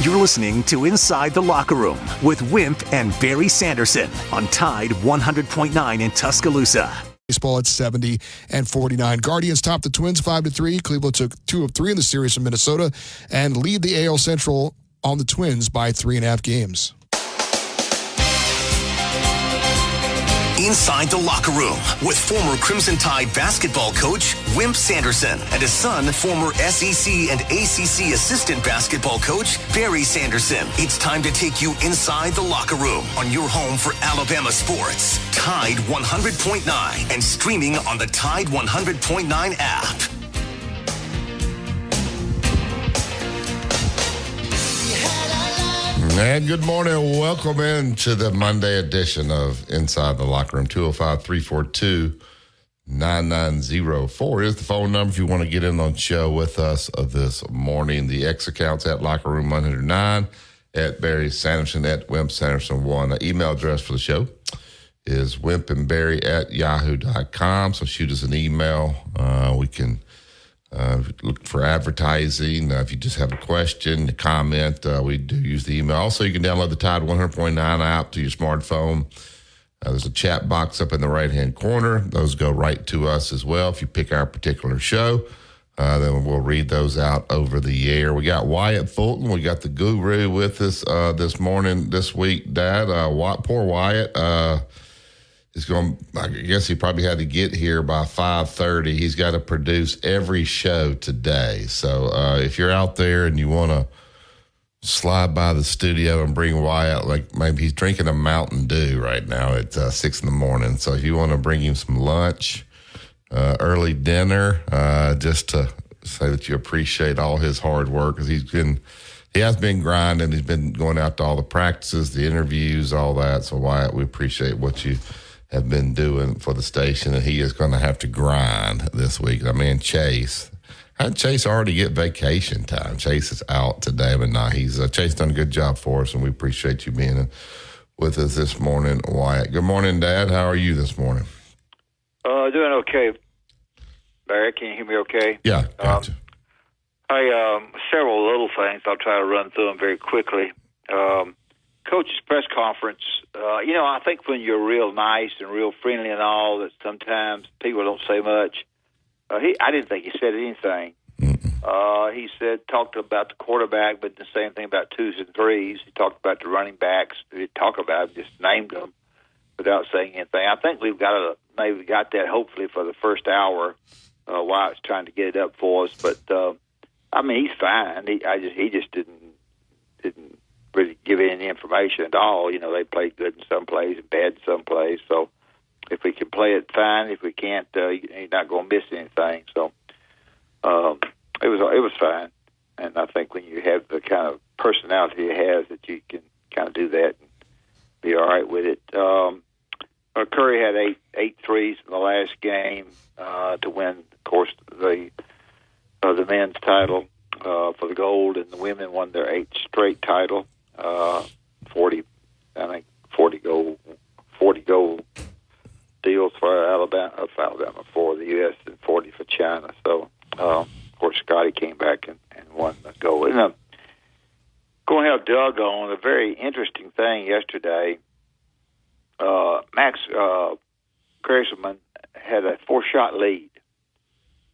You're listening to Inside the Locker Room with Wimp and Barry Sanderson on Tide 100.9 in Tuscaloosa. Baseball at 70 and 49. Guardians topped the Twins 5-3. Cleveland took 2 of 3 in the series from Minnesota and lead the AL Central on the Twins by 3.5 games. Inside the Locker Room with former Crimson Tide basketball coach Wimp Sanderson and his son, former SEC and ACC assistant basketball coach Barry Sanderson. It's time to take you inside the locker room on your home for Alabama sports. Tide 100.9 and streaming on the Tide 100.9 app. And good morning. Welcome into the Monday edition of Inside the Locker Room. 205-342-9904 is the phone number if you want to get in on the show with us this morning. The X accounts at Locker Room 109, at Barry Sanderson, at Wimp Sanderson 1. The email address for the show is wimpandbarry@yahoo.com. So shoot us an email. We can look for advertising. If you just have a question, a comment, we do use the email. Also, you can download the Tide 100.9 app to your smartphone. There's a chat box up in the right-hand corner. Those go right to us as well. If you pick our particular show, then we'll read those out over the air. We got Wyatt Fulton. We got the guru with us this morning, this week, Dad. Poor Wyatt. I guess he probably had to get here by 5:30. He's got to produce every show today. So if you're out there and you want to slide by the studio and bring Wyatt, like maybe he's drinking a Mountain Dew right now at 6 in the morning. So if you want to bring him some lunch, early dinner, just to say that you appreciate all his hard work, because he has been grinding. He's been going out to all the practices, the interviews, all that. So Wyatt, we appreciate what you have been doing for the station, and he is going to have to grind this week. I mean, Chase. How'd Chase already get vacation time? Chase is out today, but no, Chase done a good job for us, and we appreciate you being with us this morning, Wyatt. Good morning, Dad. How are you this morning? Doing okay. Barry, can you hear me okay? Yeah, gotcha. Several little things. I'll try to run through them very quickly. Coach's press conference, I think when you're real nice and real friendly and all, that sometimes people don't say much. I didn't think he said anything. He talked about the quarterback, but the same thing about 2s and 3s. He talked about the running backs. He didn't talk about them, just named them without saying anything. I think we've maybe got that hopefully for the first hour while it's trying to get it up for us. But, he's fine. He just didn't really give any information at all. They played good in some plays and bad in some plays. So if we can play it, fine. If we can't, you're not going to miss anything. So it was fine. And I think when you have the kind of personality he has, that you can kind of do that and be all right with it. Curry had eight threes in the last game to win, of course, the men's title for the gold, and the women won their 8th straight title. 40 gold deals for Alabama for the U.S. and 40 for China. So, of course, Scotty came back and won the gold. And going to have Doug on, a very interesting thing yesterday. Max Kresselman had a 4-shot lead.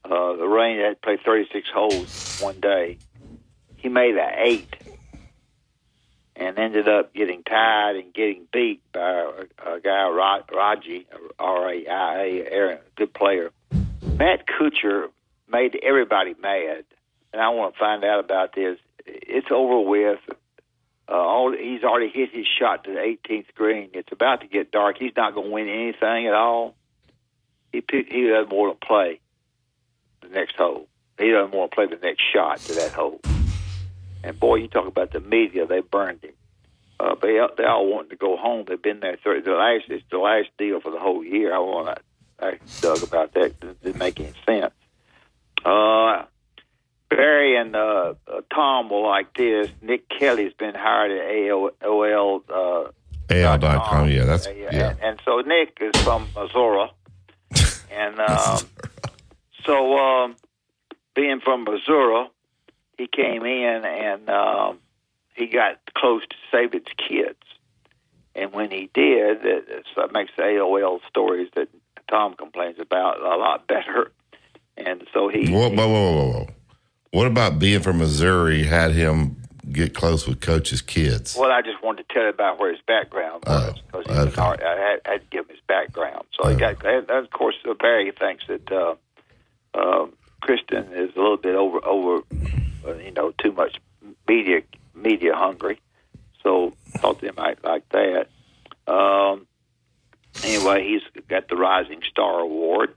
The Rain had played 36 holes one day. He made an 8. And ended up getting tied and getting beat by a guy, Raji, R-A-I-A, a good player. Matt Kuchar made everybody mad, and I want to find out about this. It's over with. He's already hit his shot to the 18th green. It's about to get dark. He's not going to win anything at all. He doesn't want to play the next hole. He doesn't want to play the next shot to that hole. And, boy, you talk about the media, they burned him. They all wanted to go home. They've been there. It's the last deal for the whole year. I want to ask Doug about that. It didn't make any sense. Barry and Tom will like this. Nick Kelly's been hired at AOL. AOL.com, yeah. And so Nick is from Missouri. And being from Missouri, he came in and he got close to Saban's kids. And when he did, that makes the AOL stories that Tom complains about a lot better. And so he... Whoa. What about being from Missouri had him get close with Coach's kids? Well, I just wanted to tell you about where his background was. Because I had to give him his background. So he got... And of course, Barry thinks that Kristen is a little bit over too much media hungry. So thought they might like that. Anyway, he's got the Rising Star Award.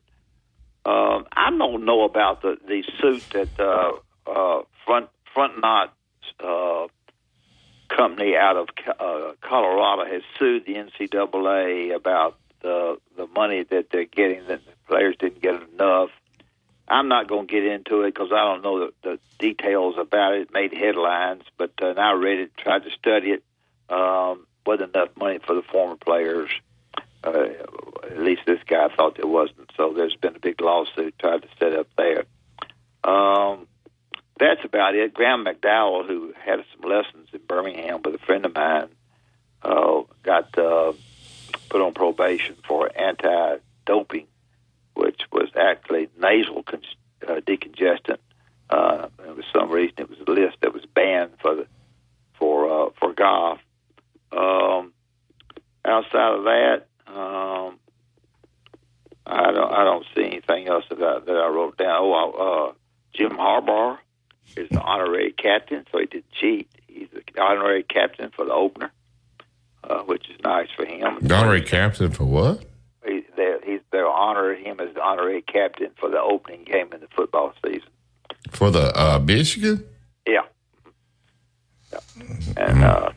I don't know about the suit that Front Knot company out of Colorado has sued the NCAA about the money that they're getting, that the players didn't get enough. I'm not going to get into it because I don't know the details about it. It made headlines, but I read it, tried to study it. Wasn't enough money for the former players. At least this guy thought there wasn't. So there's been a big lawsuit tried to set up there. That's about it. Graham McDowell, who had some lessons in Birmingham with a friend of mine, got put on probation for anti-doping, which was actually nasal decongestant. And for some reason, it was a list that was banned for golf. Outside of that, I don't see anything else that I wrote down. Jim Harbaugh is the honorary captain, so he didn't cheat. He's the honorary captain for the opener, which is nice for him. The honorary captain for what? They're honoring him as the honorary captain for the opening game in the football season. For the Michigan? Yeah. And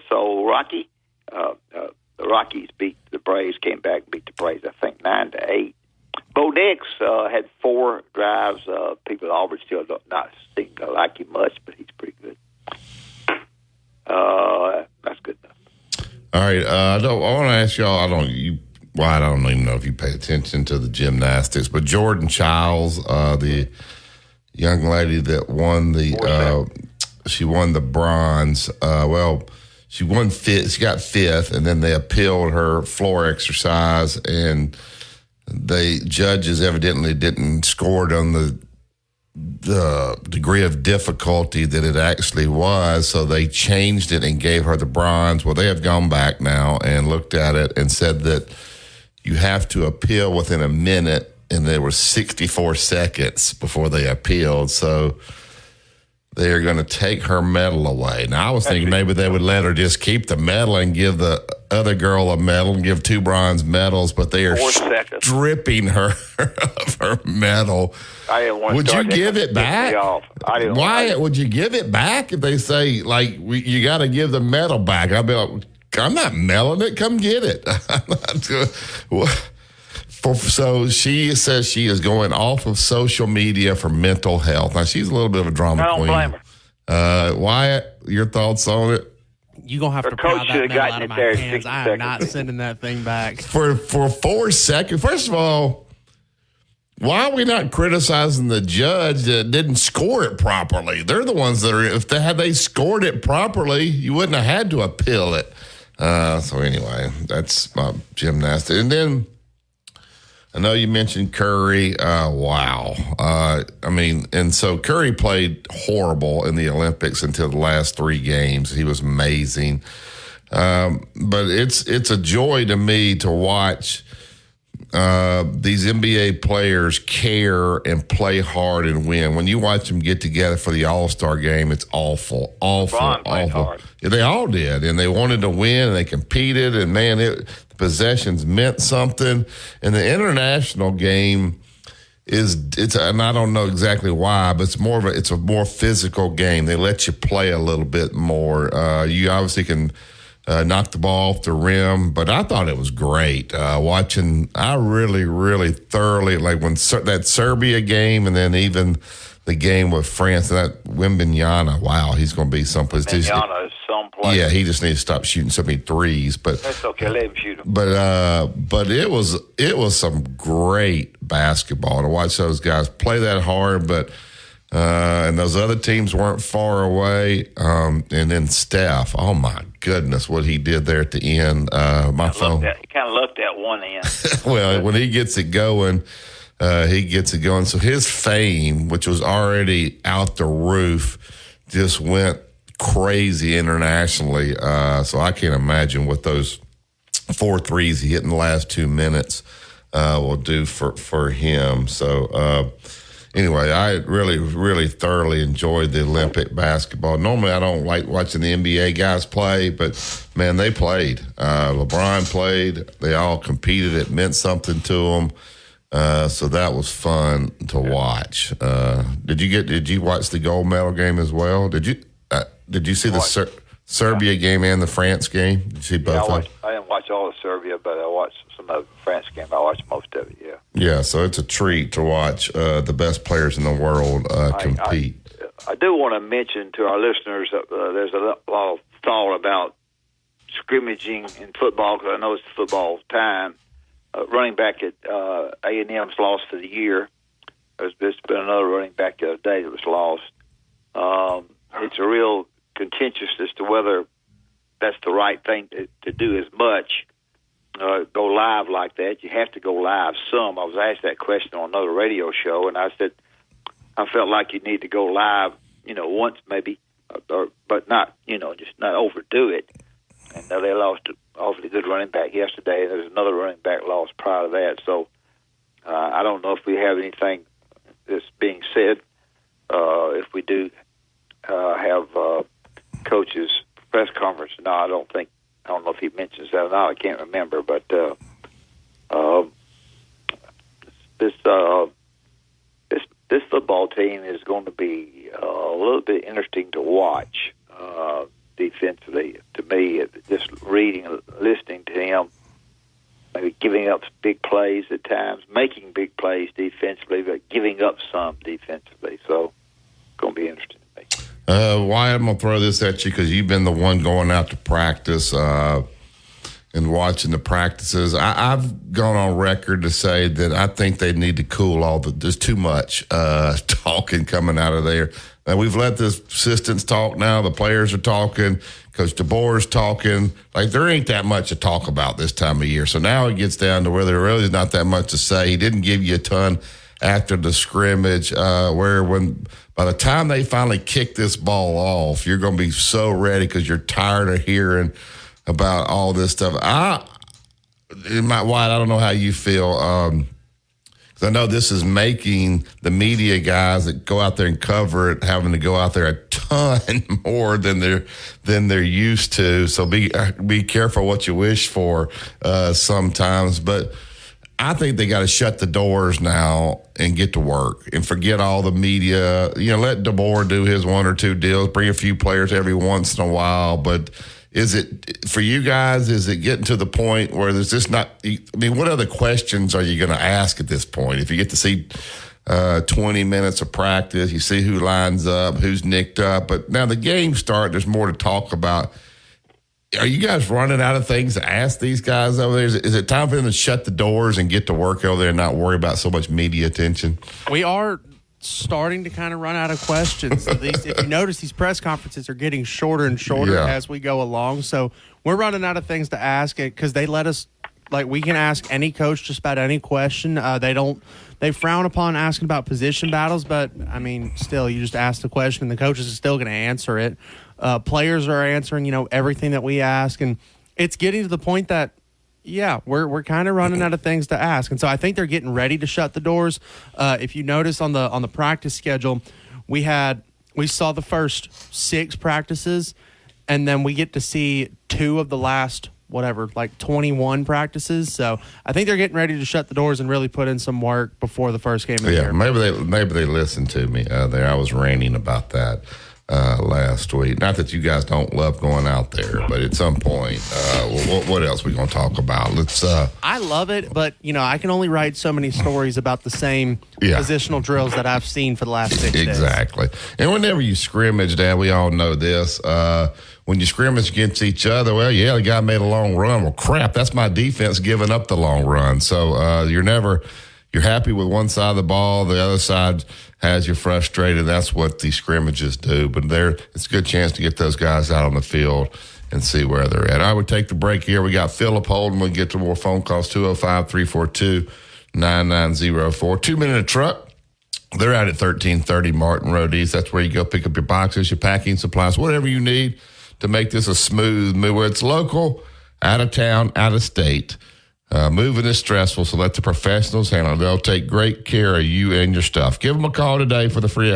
so Rocky, the Rockies beat the Braves, came back and beat the Braves, I think, 9-8. Bo Nix had 4 drives. People at Auburn still not seem to like him much, but he's pretty good. That's good enough. All right. I want to ask y'all, I don't even know if you pay attention to the gymnastics, but Jordan Childs, the young lady that won she won the bronze. She won fifth. She got 5th, and then they appealed her floor exercise, and the judges evidently didn't score it on the degree of difficulty that it actually was, so they changed it and gave her the bronze. Well, they have gone back now and looked at it and said that you have to appeal within a minute, and there were 64 seconds before they appealed, so they are going to take her medal away. Now, I was thinking maybe they would let her just keep the medal and give the other girl a medal and give 2 bronze medals, but they are stripping her of her medal. Would you give it back? Why would you give it back if they say, like, you got to give the medal back? I'd be like, I'm not mailing it. Come get it. So she says she is going off of social media for mental health. Now, she's a little bit of a drama queen. I don't blame her. Wyatt, your thoughts on it? You're going to have to pry that medal out of my hands. I am not sending that thing back. For 4 seconds. First of all, why are we not criticizing the judge that didn't score it properly? They're the ones that are, had they scored it properly, you wouldn't have had to appeal it. So anyway, that's my gymnastics. And then I know you mentioned Curry. Wow. And so Curry played horrible in the Olympics until the last 3 games. He was amazing. But it's a joy to me to watch these NBA players care and play hard and win. When you watch them get together for the All-Star game, it's awful. Hard. Yeah, they all did, and they wanted to win, and they competed, and man, the possessions meant something. And the international game and I don't know exactly why, but it's a more physical game. They let you play a little bit more. You obviously can knock the ball off the rim, but I thought it was great watching. I really, really thoroughly like when that Serbia game, and then even the game with France. That Wembanyama, wow, he's going to be someplace. Wembanyama is someplace. Yeah, he just needs to stop shooting so many threes. But that's okay. Let him shoot them. But it was some great basketball to watch those guys play that hard. But And those other teams weren't far away. And then Steph, oh my goodness, what he did there at the end. My phone. He kind of looked at one end. Well, when he gets it going, he gets it going. So his fame, which was already out the roof, just went crazy internationally. So I can't imagine what those 4 threes he hit in the last 2 minutes will do for him. So anyway, I really, really thoroughly enjoyed the Olympic basketball. Normally, I don't like watching the NBA guys play, but, man, they played. LeBron played. They all competed. It meant something to them. So that was fun to watch. Did you watch the gold medal game as well? Did you see the Serbia game and the France game? Did you see both of them? I didn't watch all of Serbia, but I watched some of the France game. I watched most of it, yeah. Yeah, so it's a treat to watch the best players in the world compete. I do want to mention to our listeners that there's a lot of thought about scrimmaging in football, because I know it's football time. Running back at A&M's lost for the year. There's been another running back the other day that was lost. It's a real contentious as to whether that's the right thing to do as much. Go live like that. You have to go live some. I was asked that question on another radio show, and I said I felt like you need to go live, once maybe, but not, just not overdo it. And they lost an awfully good running back yesterday, and there's another running back lost prior to that. So I don't know if we have anything that's being said. If we do have coaches' press conference, no, I don't know if he mentions that or not. I can't remember, but this football team is going to be a little bit interesting to watch defensively. To me, just reading and listening to him, maybe giving up big plays at times, making big plays defensively, but giving up some defensively. So it's going to be interesting to me. Wyatt, I'm going to throw this at you because you've been the one going out to practice and watching the practices. I've gone on record to say that I think they need to cool there's too much talking coming out of there. And we've let the assistants talk now. The players are talking. Coach DeBoer's talking. Like, there ain't that much to talk about this time of year. So now it gets down to where there really is not that much to say. He didn't give you a ton after the scrimmage, by the time they finally kick this ball off, you're going to be so ready because you're tired of hearing about all this stuff. Wyatt, I don't know how you feel. Because I know this is making the media guys that go out there and cover it having to go out there a ton more than they're used to. So be careful what you wish for sometimes. But I think they got to shut the doors now and get to work and forget all the media. Let DeBoer do his 1 or 2 deals, bring a few players every once in a while. But is it, for you guys, is it getting to the point where there's just not – what other questions are you going to ask at this point? If you get to see 20 minutes of practice, you see who lines up, who's nicked up. But now the games start, there's more to talk about. Are you guys running out of things to ask these guys over there? Is it time for them to shut the doors and get to work over there and not worry about so much media attention? We are starting to kind of run out of questions. At least if you notice, these press conferences are getting shorter and shorter as we go along. So we're running out of things to ask because they let us, we can ask any coach just about any question. They frown upon asking about position battles, but still, you just ask the question and the coaches are still going to answer it. Players are answering, everything that we ask, and it's getting to the point that, we're kind of running out of things to ask, and so I think they're getting ready to shut the doors. If you notice on the practice schedule, we saw the first 6 practices, and then we get to see 2 of the last 21 practices. So I think they're getting ready to shut the doors and really put in some work before the first game of the year. Maybe they listened to me there. I was ranting about that last week. Not that you guys don't love going out there, but at some point, what else we going to talk about? I love it, but I can only write so many stories about the same positional drills that I've seen for the last 6 days. Exactly. And whenever you scrimmage, Dad, we all know this. When you scrimmage against each other, the guy made a long run. Well, crap, that's my defense giving up the long run. So you're never you're happy with one side of the ball, the other side has you frustrated. That's what these scrimmages do. But it's a good chance to get those guys out on the field and see where they're at. I would take the break here. We got Philip holding. We'll get to more phone calls, 205-342-9904. 2-minute truck. They're out at 1330 Martin Road East. That's where you go pick up your boxes, your packing supplies, whatever you need to make this a smooth move. Where it's local, out of town, out of state. Moving is stressful, so let the professionals handle it. They'll take great care of you and your stuff. Give them a call today for the free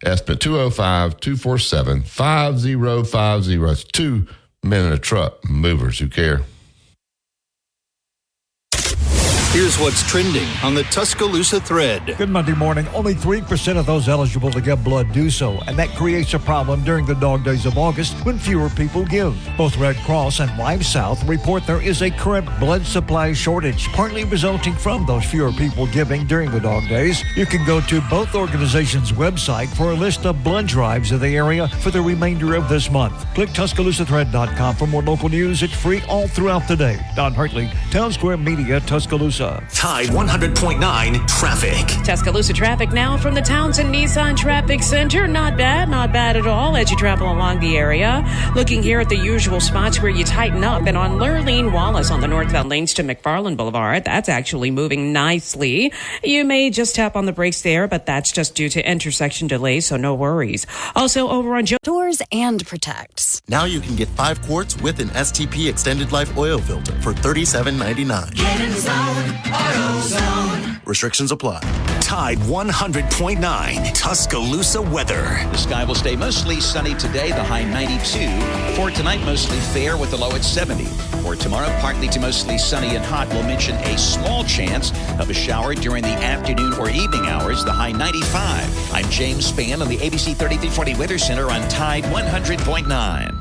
estimate, 205-247-5050. It's 2-minute truck movers who care. Here's what's trending on the Tuscaloosa thread. Good Monday morning. Only 3% of those eligible to give blood do so, and that creates a problem during the dog days of August when fewer people give. Both Red Cross and Life South report there is a current blood supply shortage, partly resulting from those fewer people giving during the dog days. You can go to both organizations' website for a list of blood drives in the area for the remainder of this month. Click TuscaloosaThread.com for more local news. It's free all throughout the day. Don Hartley, Town Square Media, Tuscaloosa. Tide 100.9 traffic. Tuscaloosa traffic now from the Townsend Nissan Traffic Center. Not bad at all as you travel along the area. Looking here at the usual spots where you tighten up, and on Lurleen Wallace on the northbound lanes to McFarland Boulevard, that's actually moving nicely. You may just tap on the brakes there, but that's just due to intersection delays, so no worries. Also over on Doors and Protects. Now you can get 5 quarts with an STP Extended Life Oil Filter for $37.99. Get in the zone. AutoZone. Restrictions apply. Tide 100.9 Tuscaloosa weather. The sky will stay mostly sunny today, the high 92. For tonight, mostly fair with the low at 70. For tomorrow, partly to mostly sunny and hot. We'll mention a small chance of a shower during the afternoon or evening hours, the high 95. I'm James Spann on the ABC 3340 Weather Center on Tide 100.9.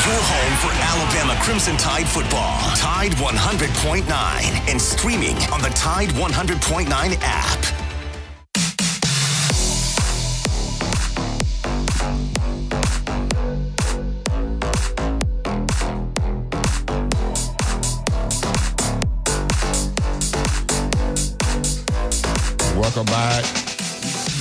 Your home for Alabama Crimson Tide football. Tide 100.9 and streaming on the Tide 100.9 app. Welcome back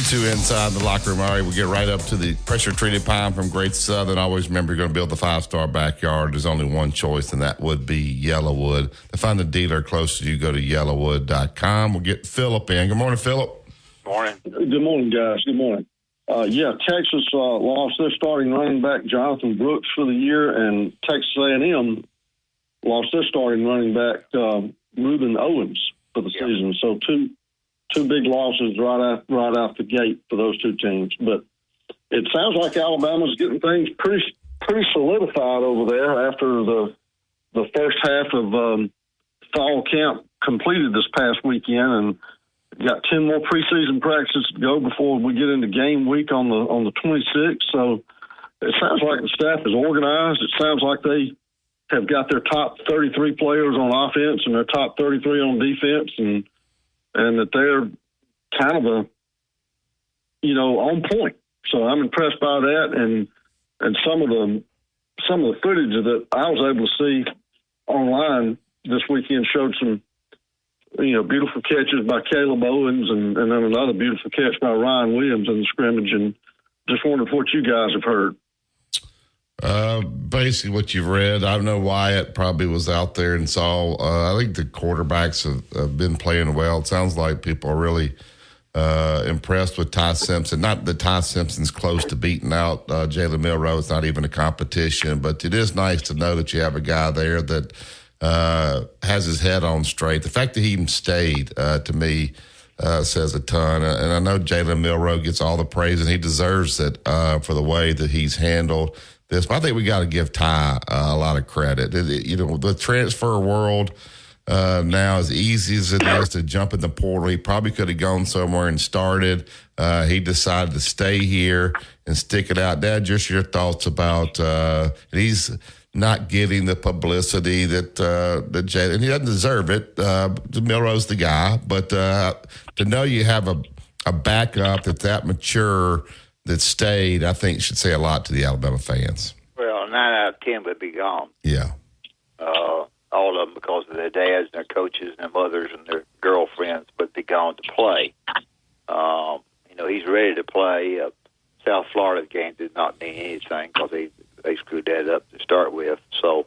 to Inside the Locker Room. All right, we'll get right up to the pressure-treated pine from Great Southern. Always remember, you're going to build the 5-star backyard. There's only one choice, and that would be Yellowwood. To find a dealer close to you, go to yellowwood.com. We'll get Philip in. Good morning, Philip. Morning. Good morning, guys. Good morning. Texas lost their starting running back, Jonathan Brooks, for the year, and Texas A&M lost their starting running back, Reuben Owens, for the season. So two big losses right out the gate for those two teams. But it sounds like Alabama's getting things pretty solidified over there after the first half of fall camp completed this past weekend, and got 10 more preseason practices to go before we get into game week on the 26th. So it sounds like the staff is organized. It sounds like they have got their top 33 players on offense and their top 33 on defense, and that they're kind of on point. So I'm impressed by that, and some of the footage that I was able to see online this weekend showed some beautiful catches by Caleb Owens, and then another beautiful catch by Ryan Williams in the scrimmage, and just wondered what you guys have heard. Basically what you've read. I know Wyatt probably was out there and saw. I think the quarterbacks have been playing well. It sounds like people are really impressed with Ty Simpson. Not that Ty Simpson's close to beating out Jalen Milroe. It's not even a competition, but it is nice to know that you have a guy there that has his head on straight. The fact that he even stayed, to me, says a ton. And I know Jalen Milroe gets all the praise, and he deserves it for the way that he's handled this. But I think we got to give Ty a lot of credit. The transfer world now, as easy as it is to jump in the portal, he probably could have gone somewhere and started. He decided to stay here and stick it out. Dad, just your thoughts about he's not getting the publicity that Jalen, and he doesn't deserve it. Milroe's the guy, but to know you have a backup that's that mature that stayed, I think should say a lot to the Alabama fans. Well, 9 out of 10 would be gone. Yeah. all of them because of their dads and their coaches and their mothers and their girlfriends, but be gone to play. He's ready to play. South Florida game did not mean anything because they screwed that up to start with. So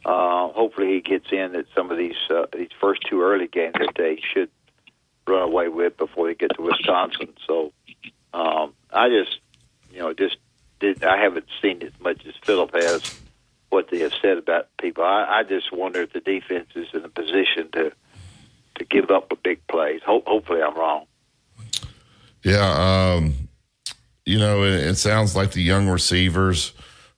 hopefully he gets in at some of these first two early games that they should run away with before they get to Wisconsin. So I haven't seen as much as Philip has what they have said about people. I just wonder if the defense is in a position to give up with big plays. Hopefully I'm wrong. Yeah, it sounds like the young receivers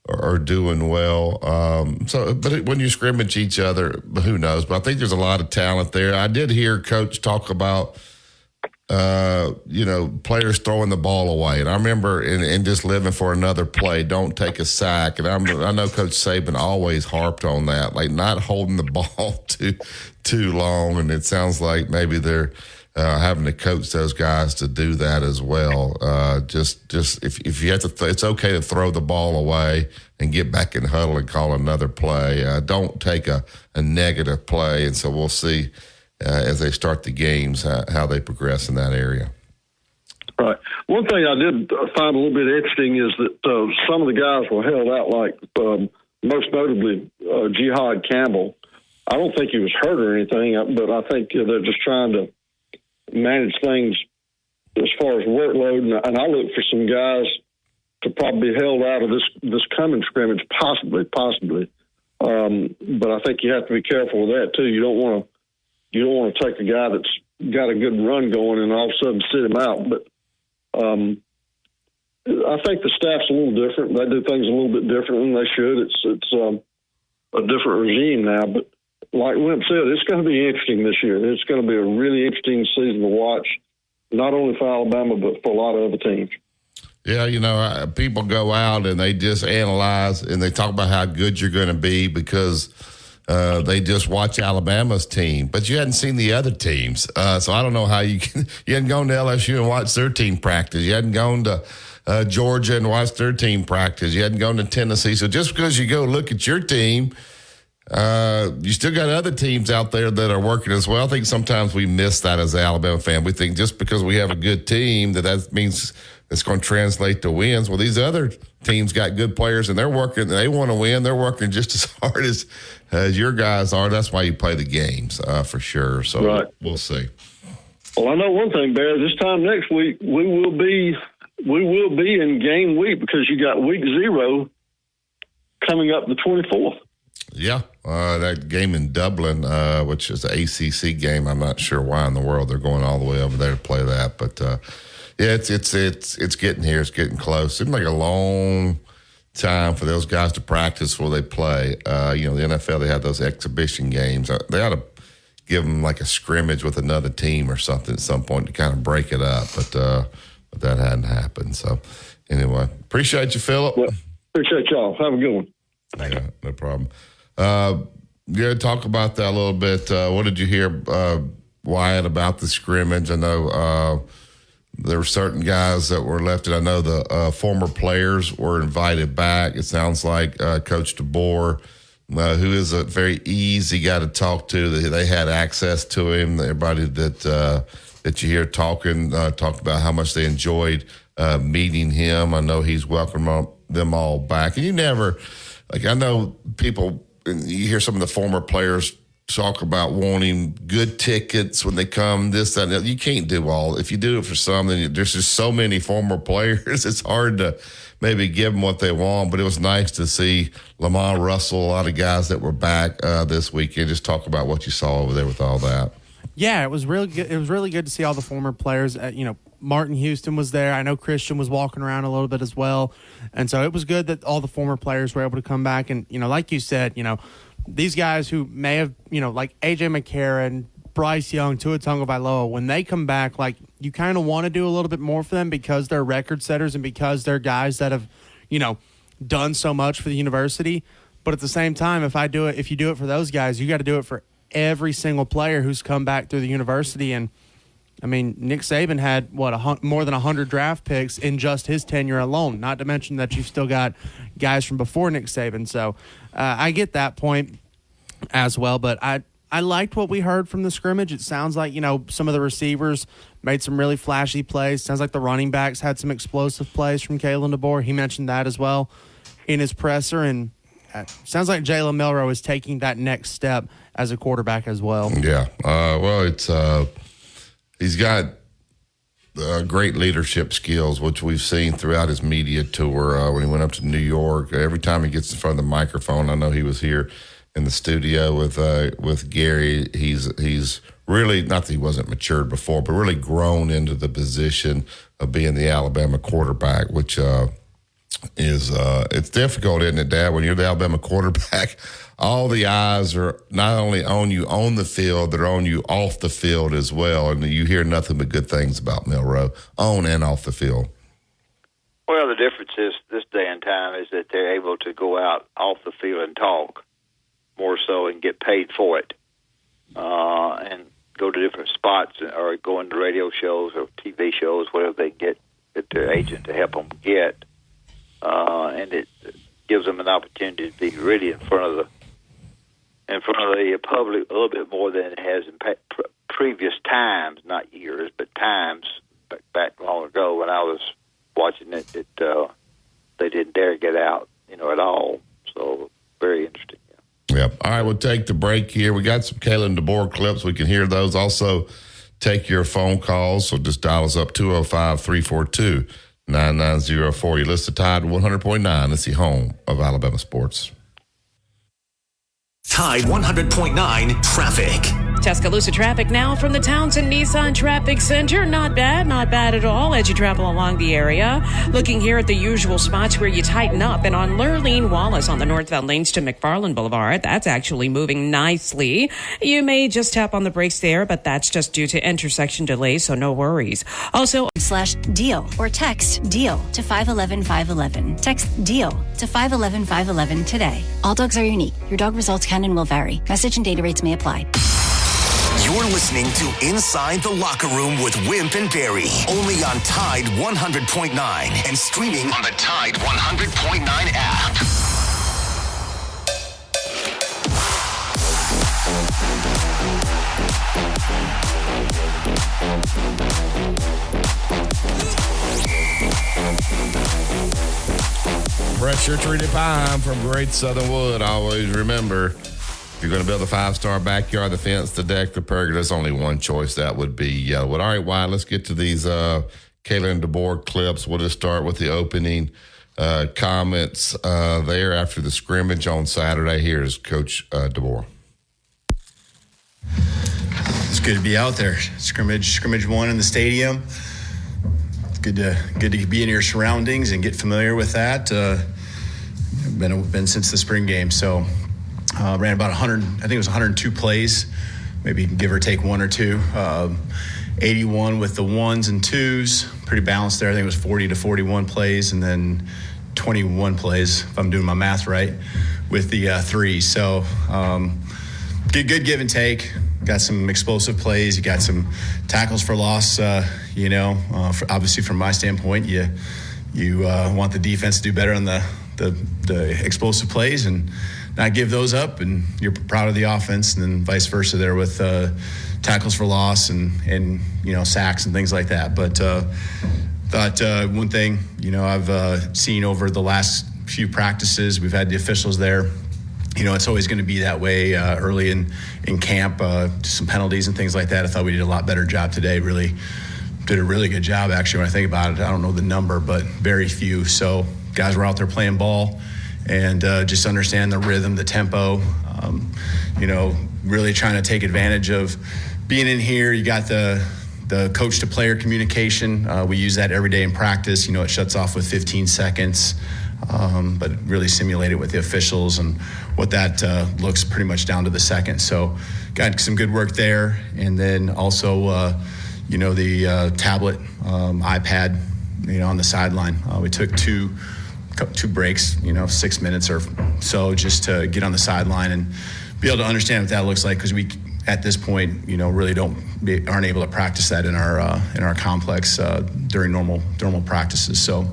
are doing well. But when you scrimmage each other, who knows? But I think there's a lot of talent there. I did hear Coach talk about, players throwing the ball away. And I remember in just living for another play, don't take a sack. And I know Coach Saban always harped on that, like not holding the ball too long. And it sounds like maybe they're having to coach those guys to do that as well. Just if you have to, it's okay to throw the ball away and get back in huddle and call another play. Don't take a negative play. And so we'll see as they start the games how they progress in that area. Right. One thing I did find a little bit interesting is that some of the guys were held out, like most notably Jihad Campbell. I don't think he was hurt or anything, but I think they're just trying to manage things as far as workload, and I look for some guys to probably be held out of this coming scrimmage, possibly. But I think you have to be careful with that too. You don't want to take a guy that's got a good run going and all of a sudden sit him out. But I think the staff's a little different. They do things a little bit different than they should. It's a different regime now, but. Like Wimp said, it's going to be interesting this year. It's going to be a really interesting season to watch, not only for Alabama, but for a lot of other teams. Yeah, people go out and they just analyze and they talk about how good you're going to be because they just watch Alabama's team. But you hadn't seen the other teams. So I don't know how you hadn't gone to LSU and watched their team practice. You hadn't gone to Georgia and watched their team practice. You hadn't gone to Tennessee. So just because you go look at your team, you still got other teams out there that are working as well. I think sometimes we miss that as an Alabama fan. We think just because we have a good team that means it's going to translate to wins. Well, these other teams got good players and they're working. They want to win. They're working just as hard as your guys are. That's why you play the games for sure. So right. We'll see. Well, I know one thing, Bear. This time next week we will be in game week because you got week 0 coming up the 24th. Yeah, that game in Dublin, which is an ACC game. I'm not sure why in the world they're going all the way over there to play that, but yeah, it's getting here. It's getting close. It seems like a long time for those guys to practice before they play. The NFL, they have those exhibition games. They ought to give them like a scrimmage with another team or something at some point to kind of break it up, but that hadn't happened. So anyway, appreciate you, Philip. Well, appreciate y'all. Have a good one. Yeah, no problem. Talk about that a little bit. What did you hear, Wyatt, about the scrimmage? I know there were certain guys that were left, and I know the former players were invited back. It sounds like Coach DeBoer, who is a very easy guy to talk to, they had access to him. Everybody that you hear talking talked about how much they enjoyed meeting him. I know he's welcomed them all back. And you never, I know people, and you hear some of the former players talk about wanting good tickets when they come, this, that, and that. You can't do all. If you do it for some, then there's just so many former players. It's hard to maybe give them what they want, but it was nice to see Lamar Russell, a lot of guys that were back this weekend. Just talk about what you saw over there with all that. Yeah, it was really good. It was really good to see all the former players. Martin Houston was there. I know Christian was walking around a little bit as well. And so it was good that all the former players were able to come back. And, like you said, these guys who may have, like A.J. McCarron, Bryce Young, Tua Tagovailoa, when they come back, you kind of want to do a little bit more for them because they're record setters and because they're guys that have, done so much for the university. But at the same time, if you do it for those guys, you got to do it for every single player who's come back through the university. And I mean, Nick Saban had more than 100 draft picks in just his tenure alone, not to mention that you've still got guys from before Nick Saban. So I get that point. as well. But I liked what we heard from the scrimmage. It sounds like, some of the receivers made some really flashy plays. Sounds like the running backs had some explosive plays from Kalen DeBoer. He mentioned that as well in his presser. And sounds like Jalen Milroe is taking that next step as a quarterback as well. Yeah. He's got great leadership skills, which we've seen throughout his media tour. When he went up to New York, every time he gets in front of the microphone, I know he was here in the studio with Gary. He's really, not that he wasn't matured before, but really grown into the position of being the Alabama quarterback, which is it's difficult, isn't it, Dad? When you're the Alabama quarterback, all the eyes are not only on you on the field, they're on you off the field as well, and you hear nothing but good things about Milroe, on and off the field. Well, the difference is this day and time is that they're able to go out off the field and talk more so and get paid for it, and go to different spots or go into radio shows or TV shows, whatever they get their agent to help them get, and it gives them an opportunity to be really in front of the public a little bit more than it has in previous times, not years, but times back long ago when I was watching it. They didn't dare get out, at all. So very interesting. Yep. All right, we'll take the break here. We got some Kalen DeBoer clips. We can hear those. Also, take your phone calls. So just dial us up 205-342-9904. You listen to Tide 100.9. It's the home of Alabama sports. Tide 100.9 traffic. Tuscaloosa traffic now from the Townsend Nissan Traffic Center. Not bad at all as you travel along the area. Looking here at the usual spots where you tighten up, and on Lurleen Wallace on the northbound lanes to McFarland Boulevard, that's actually moving nicely. You may just tap on the brakes there, but that's just due to intersection delays, so no worries. Also, /deal or text DEAL to 511-511. Text DEAL to 511-511 today. All dogs are unique. Your dog results can and will vary. Message and data rates may apply. You're listening to Inside the Locker Room with Wimp and Barry, only on Tide 100.9 and streaming on the Tide 100.9 app. Pressure treated pine from Great Southern Wood. Always remember, if you're going to build a 5-star backyard, the fence, the deck, the pergola, there's only one choice. That would be Yellowwood. All right, Wyatt, let's get to these Kalen DeBoer clips. We'll just start with the opening comments there after the scrimmage on Saturday. Here's Coach DeBoer. It's good to be out there. Scrimmage one in the stadium. It's good to be in your surroundings and get familiar with that. Been since the spring game, so ran about 100. I think it was 102 plays, maybe give or take one or two. 81 with the ones and twos, pretty balanced there. I think it was 40 to 41 plays, and then 21 plays, if I'm doing my math right, with the threes. So good give and take. Got some explosive plays. You got some tackles for loss. Obviously from my standpoint, you want the defense to do better on the explosive plays and not give those up, and you're proud of the offense, and then vice versa there with tackles for loss and sacks and things like that. But thought one thing I've seen over the last few practices, we've had the officials there. It's always going to be that way early in camp, some penalties and things like that. I thought we did a lot better job today. Really did a really good job, actually, when I think about it. I don't know the number, but very few. So guys were out there playing ball and just understand the rhythm, the tempo, really trying to take advantage of being in here. You got the coach-to-player communication. We use that every day in practice. It shuts off with 15 seconds. But really simulate it with the officials and what that looks pretty much down to the second. So got some good work there. And then also, the tablet, iPad, on the sideline. We took two breaks, 6 minutes or so just to get on the sideline and be able to understand what that looks like, because we, at this point, really aren't able to practice that in our complex during normal practices. So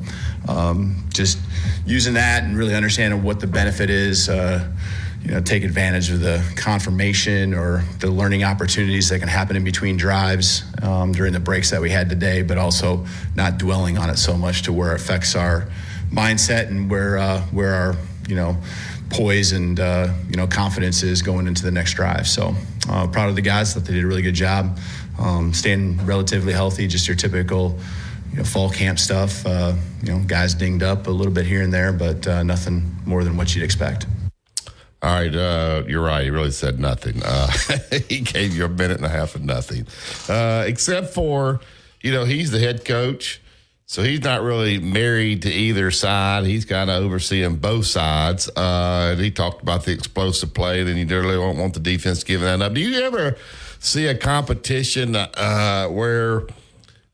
just using that and really understanding what the benefit is, take advantage of the confirmation or the learning opportunities that can happen in between drives during the breaks that we had today, but also not dwelling on it so much to where it affects our mindset and where our poise and confidence is going into the next drive. So proud of the guys. Thought they did a really good job staying relatively healthy. Just your typical fall camp stuff. Guys dinged up a little bit here and there, but nothing more than what you'd expect. All right, you're right. He really said nothing. He gave you a minute and a half of nothing, except for, he's the head coach, so he's not really married to either side. He's kind of overseeing both sides. And he talked about the explosive play, and you really won't want the defense giving that up. Do you ever see a competition where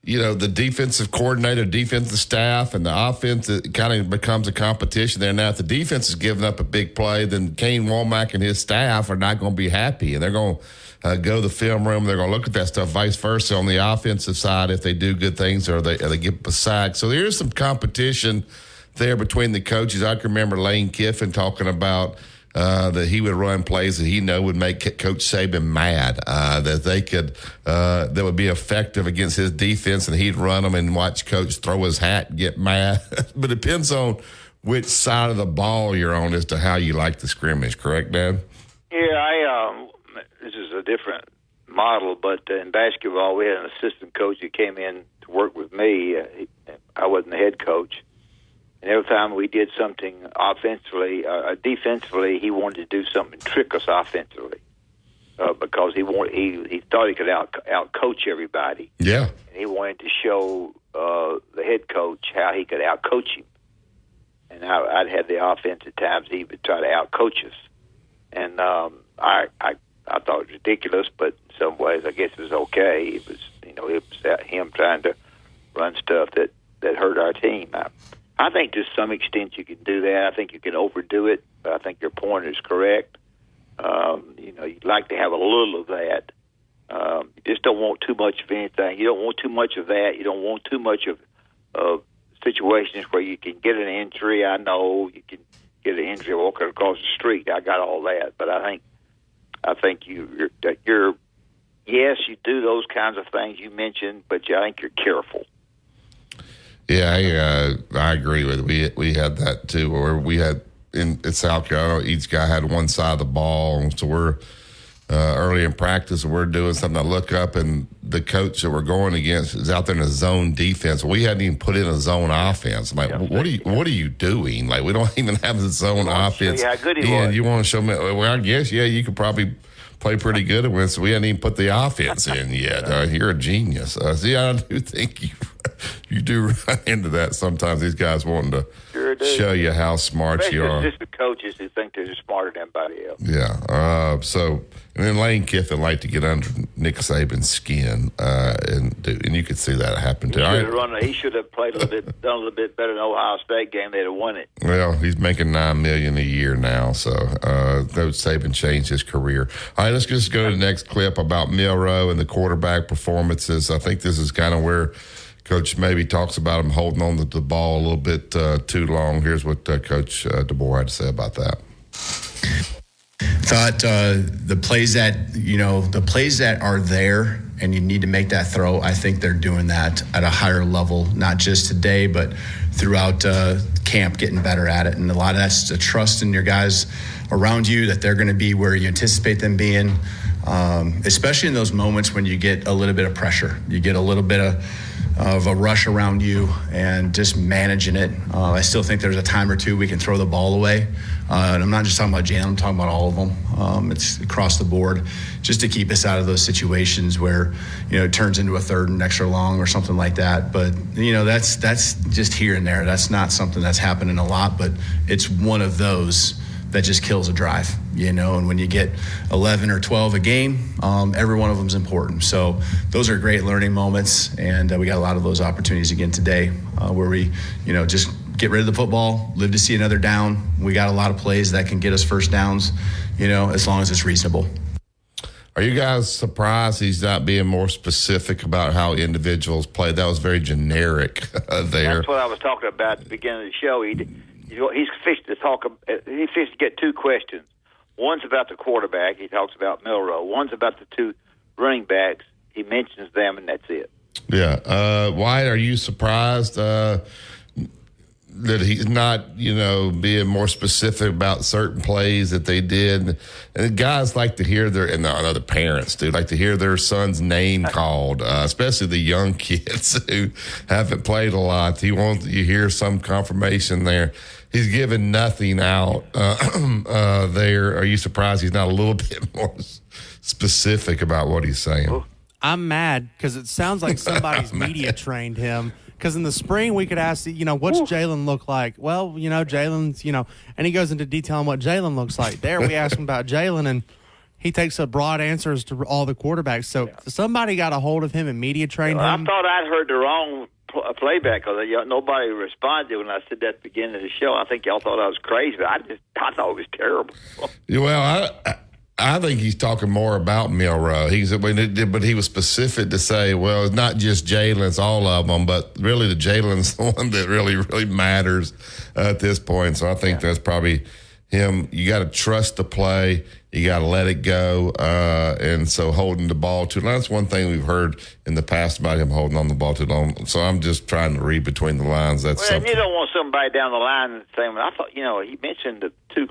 the defensive coordinator, defensive staff, and the offense, it kind of becomes a competition there. Now, if the defense is giving up a big play, then Kane Womack and his staff are not going to be happy, and they're going to go to the film room. They're going to look at that stuff. Vice versa on the offensive side, if they do good things or they get a sack. So there is some competition there between the coaches. I can remember Lane Kiffin talking about that he would run plays that he would make Coach Saban mad, that they could that would be effective against his defense, and he'd run them and watch Coach throw his hat and get mad. But it depends on which side of the ball you're on as to how you like the scrimmage, correct, Dad? Yeah, this is a different model, but in basketball we had an assistant coach who came in to work with me. I wasn't the head coach. And every time we did something defensively, he wanted to do something to trick us offensively because he thought he could out coach everybody. Yeah, and he wanted to show the head coach how he could out coach him. And I'd have the offense at times he would try to out coach us, and I thought it was ridiculous, but in some ways I guess it was okay. It was him trying to run stuff that hurt our team. I think to some extent you can do that. I think you can overdo it, but I think your point is correct. You'd like to have a little of that. You just don't want too much of anything. You don't want too much of that. You don't want too much of situations where you can get an injury. I know you can get an injury walking across the street. I got all that, but I think you're yes, you do those kinds of things you mentioned, but I think you're careful. Yeah, I agree with it. We had that too, where we had in South Carolina, each guy had one side of the ball. So we're early in practice, we're doing something. I look up, and the coach that we're going against is out there in a zone defense. We hadn't even put in a zone offense. I'm like, what are you doing? Like, we don't even have a zone offense. Yeah, how good he was. You want to show me? Well, I guess you could probably play pretty good at it. So we hadn't even put the offense in yet. You're a genius. See, I do think you do run into that sometimes. These guys wanting to show you how smart especially you are. Just the coaches who think they're smarter than anybody else. Yeah. And then Lane Kiffin liked to get under Nick Saban's skin, and you could see that happen too. He should have played done a little bit better in the Ohio State game. They'd have won it. Well, he's making $9 million a year now, so Coach Saban changed his career. All right, let's just go to the next clip about Milroe and the quarterback performances. I think this is kind of where Coach maybe talks about him holding on to the ball a little bit too long. Here's what Coach DeBoer had to say about that. Thought the plays that are there and you need to make that throw, I think they're doing that at a higher level, not just today, but throughout camp, getting better at it. And a lot of that's the trust in your guys around you that they're going to be where you anticipate them being, especially in those moments when you get a little bit of pressure. You get a little bit of a rush around you and just managing it. I still think there's a time or two we can throw the ball away. And I'm not just talking about Jalen, I'm talking about all of them. It's across the board, just to keep us out of those situations where, it turns into a third and extra long or something like that. But, that's just here and there. That's not something that's happening a lot, but it's one of those that just kills a drive, and when you get 11 or 12 a game, every one of them is important. So those are great learning moments, and we got a lot of those opportunities again today where we, just get rid of the football, live to see another down. We got a lot of plays that can get us first downs, as long as it's reasonable. Are you guys surprised he's not being more specific about how individuals play? That was very generic there. That's what I was talking about at the beginning of the show. He's fixed to get two questions. One's about the quarterback. He talks about Milroe. One's about the two running backs. He mentions them, and that's it. Yeah. Wyatt, are you surprised that he's not, being more specific about certain plays that they did? And guys like to hear and other parents do, like to hear their son's name called, especially the young kids who haven't played a lot. You hear some confirmation there. He's given nothing out there. Are you surprised he's not a little bit more specific about what he's saying? I'm mad because it sounds like somebody's media trained him. Because in the spring, we could ask, what's Jalen look like? Well, Jalen's, and he goes into detail on what Jalen looks like. There, we ask him about Jalen, and he takes up broad answers to all the quarterbacks. So somebody got a hold of him and media trained him. I thought I'd heard the wrong playback because nobody responded when I said that at the beginning of the show. I think y'all thought I was crazy, but I thought it was terrible. Well, I think he's talking more about Milroe. But he was specific to say, well, it's not just Jalen, it's all of them. But really, the Jalen's the one that really, really matters at this point. So I think that's probably him. You got to trust the play. You got to let it go. And so holding the ball too long. That's one thing we've heard in the past about him holding on the ball too long. So I'm just trying to read between the lines. And you don't want somebody down the line saying, I thought, he mentioned the two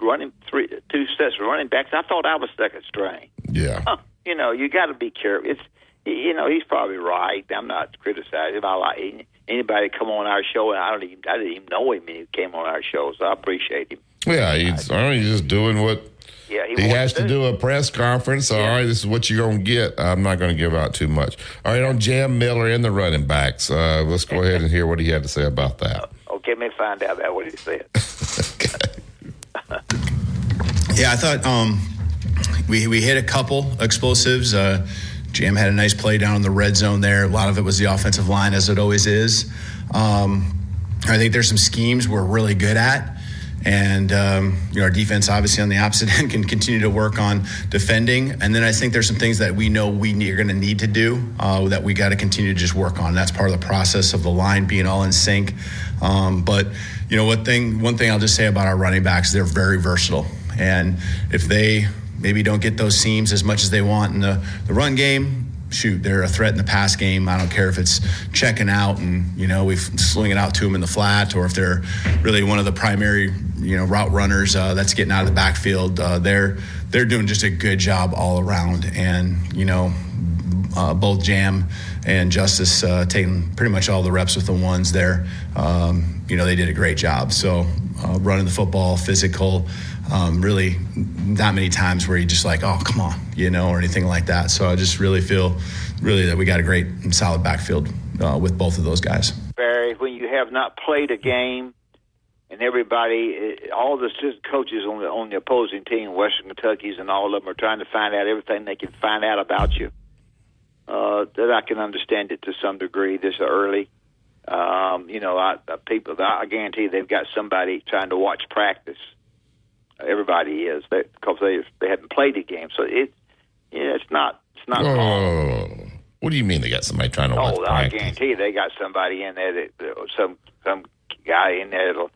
sets of running backs. I thought I was second string. Yeah. You got to be careful. It's, he's probably right. I'm not criticizing him. I like anybody come on our show, and I didn't even know him when he came on our show, so I appreciate him. Yeah, he's just doing what he has to do a press conference. So, all right, this is what you're going to get. I'm not going to give out too much. All right, on Jam Miller and the running backs, let's go ahead and hear what he had to say about that. Okay, let me find out about what he said. Yeah, I thought we hit a couple explosives. Jam had a nice play down in the red zone there. A lot of it was the offensive line, as it always is. I think there's some schemes we're really good at. And, our defense, obviously, on the opposite end can continue to work on defending. And then I think there's some things that we know are going to need to do that we got to continue to just work on. That's part of the process of the line being all in sync. But, one thing I'll just say about our running backs, they're very versatile. And if they maybe don't get those seams as much as they want in the run game, shoot, they're a threat in the pass game. I don't care if it's checking out and, we sling it out to them in the flat, or if they're really one of the primary, route runners that's getting out of the backfield. They're doing just a good job all around. And, both Jam and Justice taking pretty much all the reps with the ones there. They did a great job. So running the football, physical, really not many times where you just like, oh, come on, or anything like that. So I just really feel that we got a great and solid backfield with both of those guys. Barry, when you have not played a game and everybody, all the assistant coaches on the opposing team, Western Kentucky's and all of them are trying to find out everything they can find out about you, that I can understand it to some degree this early. I guarantee they've got somebody trying to watch practice. Everybody is because they haven't played the game, so it's not. Oh, what do you mean they got somebody trying to watch practice? I guarantee you they got somebody in there some guy in there that'll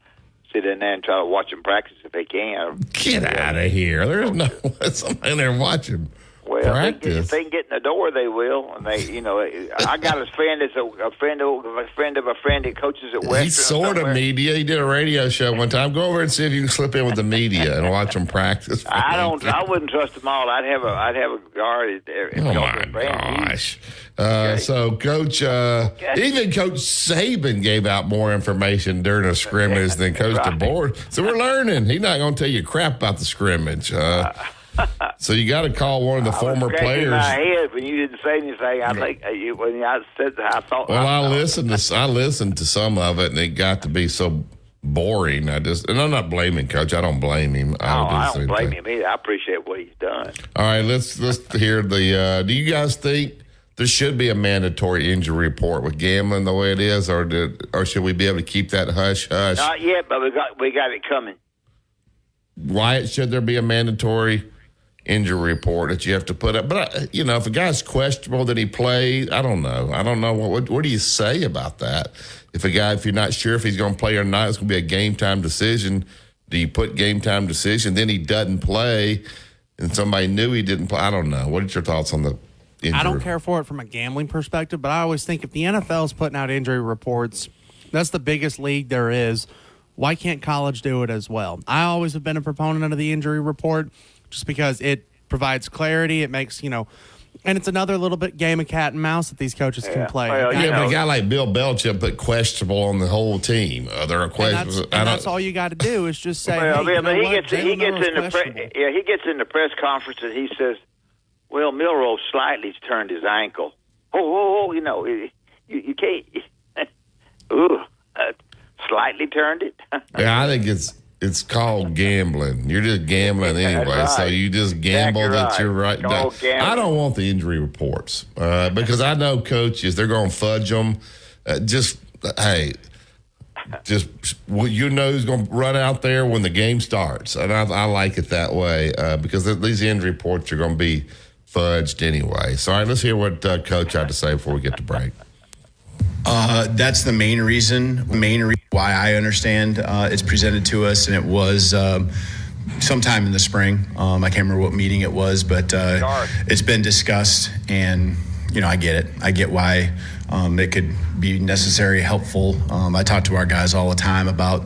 sit in there and try to watch them practice if they can. Get out of here! There's no somebody in there watching. Well, if they can get in the door, they will. And I got a friend that's a friend of a friend that coaches at Western. He's sort of media. He did a radio show one time. Go over and see if you can slip in with the media and watch them practice. I wouldn't trust them all. I'd have a guard there. Oh my gosh! So, Coach, even Coach Saban gave out more information during a scrimmage than Coach DeBoer. So we're learning. He's not going to tell you crap about the scrimmage. So you got to call one of the former players. My head when you didn't say anything. I think when I said that, I thought. Well, I listened to some of it, and it got to be so boring. And I'm not blaming Coach. I don't blame him. I don't blame him either. I appreciate what he's done. All right, let's hear the. Do you guys think there should be a mandatory injury report with gambling the way it is, or should we be able to keep that hush hush? Not yet, but we got it coming. Why should there be a mandatory injury report that you have to put up? But if a guy's questionable that he played, I don't know. What do you say about that? If you're not sure if he's going to play or not, it's going to be a game time decision. Do you put game time decision? Then he doesn't play, and somebody knew he didn't play. I don't know. What are your thoughts on the injury? I don't care for it from a gambling perspective, but I always think if the NFL is putting out injury reports, that's the biggest league there is. Why can't college do it as well? I always have been a proponent of the injury report just because it provides clarity. It makes, and it's another little bit game of cat and mouse that these coaches can play. Well, but a guy like Bill Belichick put questionable on the whole team. There are questions. And that's all you got to do is just say, he gets in the press conference and he says, well, Milroe slightly turned his ankle. You can't. Slightly turned it. Yeah, I think it's called gambling. You're just gambling anyway, right. So you just gamble that you're right. I don't want the injury reports because I know coaches, they're going to fudge them. Who's going to run out there when the game starts. And I like it that way because these injury reports are going to be fudged anyway. So, all right, let's hear what Coach had to say before we get to break. That's the main reason why I understand it's presented to us, and it was sometime in the spring. I can't remember what meeting it was, but it's been discussed, and I get it. I get why it could be necessary, helpful. I talk to our guys all the time about,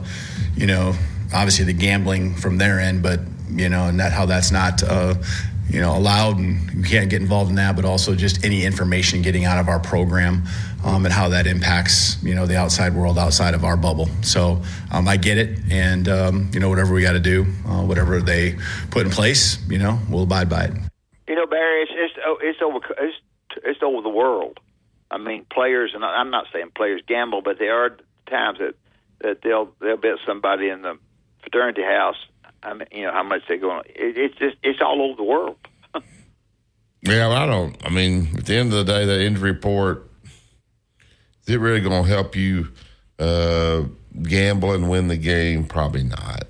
obviously the gambling from their end, but and that how that's not allowed, and you can't get involved in that, but also just any information getting out of our program and how that impacts, the outside world outside of our bubble. So I get it, and, whatever we got to do, whatever they put in place, we'll abide by it. Barry, it's over the world. I mean, players, and I'm not saying players gamble, but there are times that they'll bet somebody in the fraternity house. I mean, how much they're going. It's all over the world. Yeah, at the end of the day, that injury report, is it really going to help you gamble and win the game? Probably not.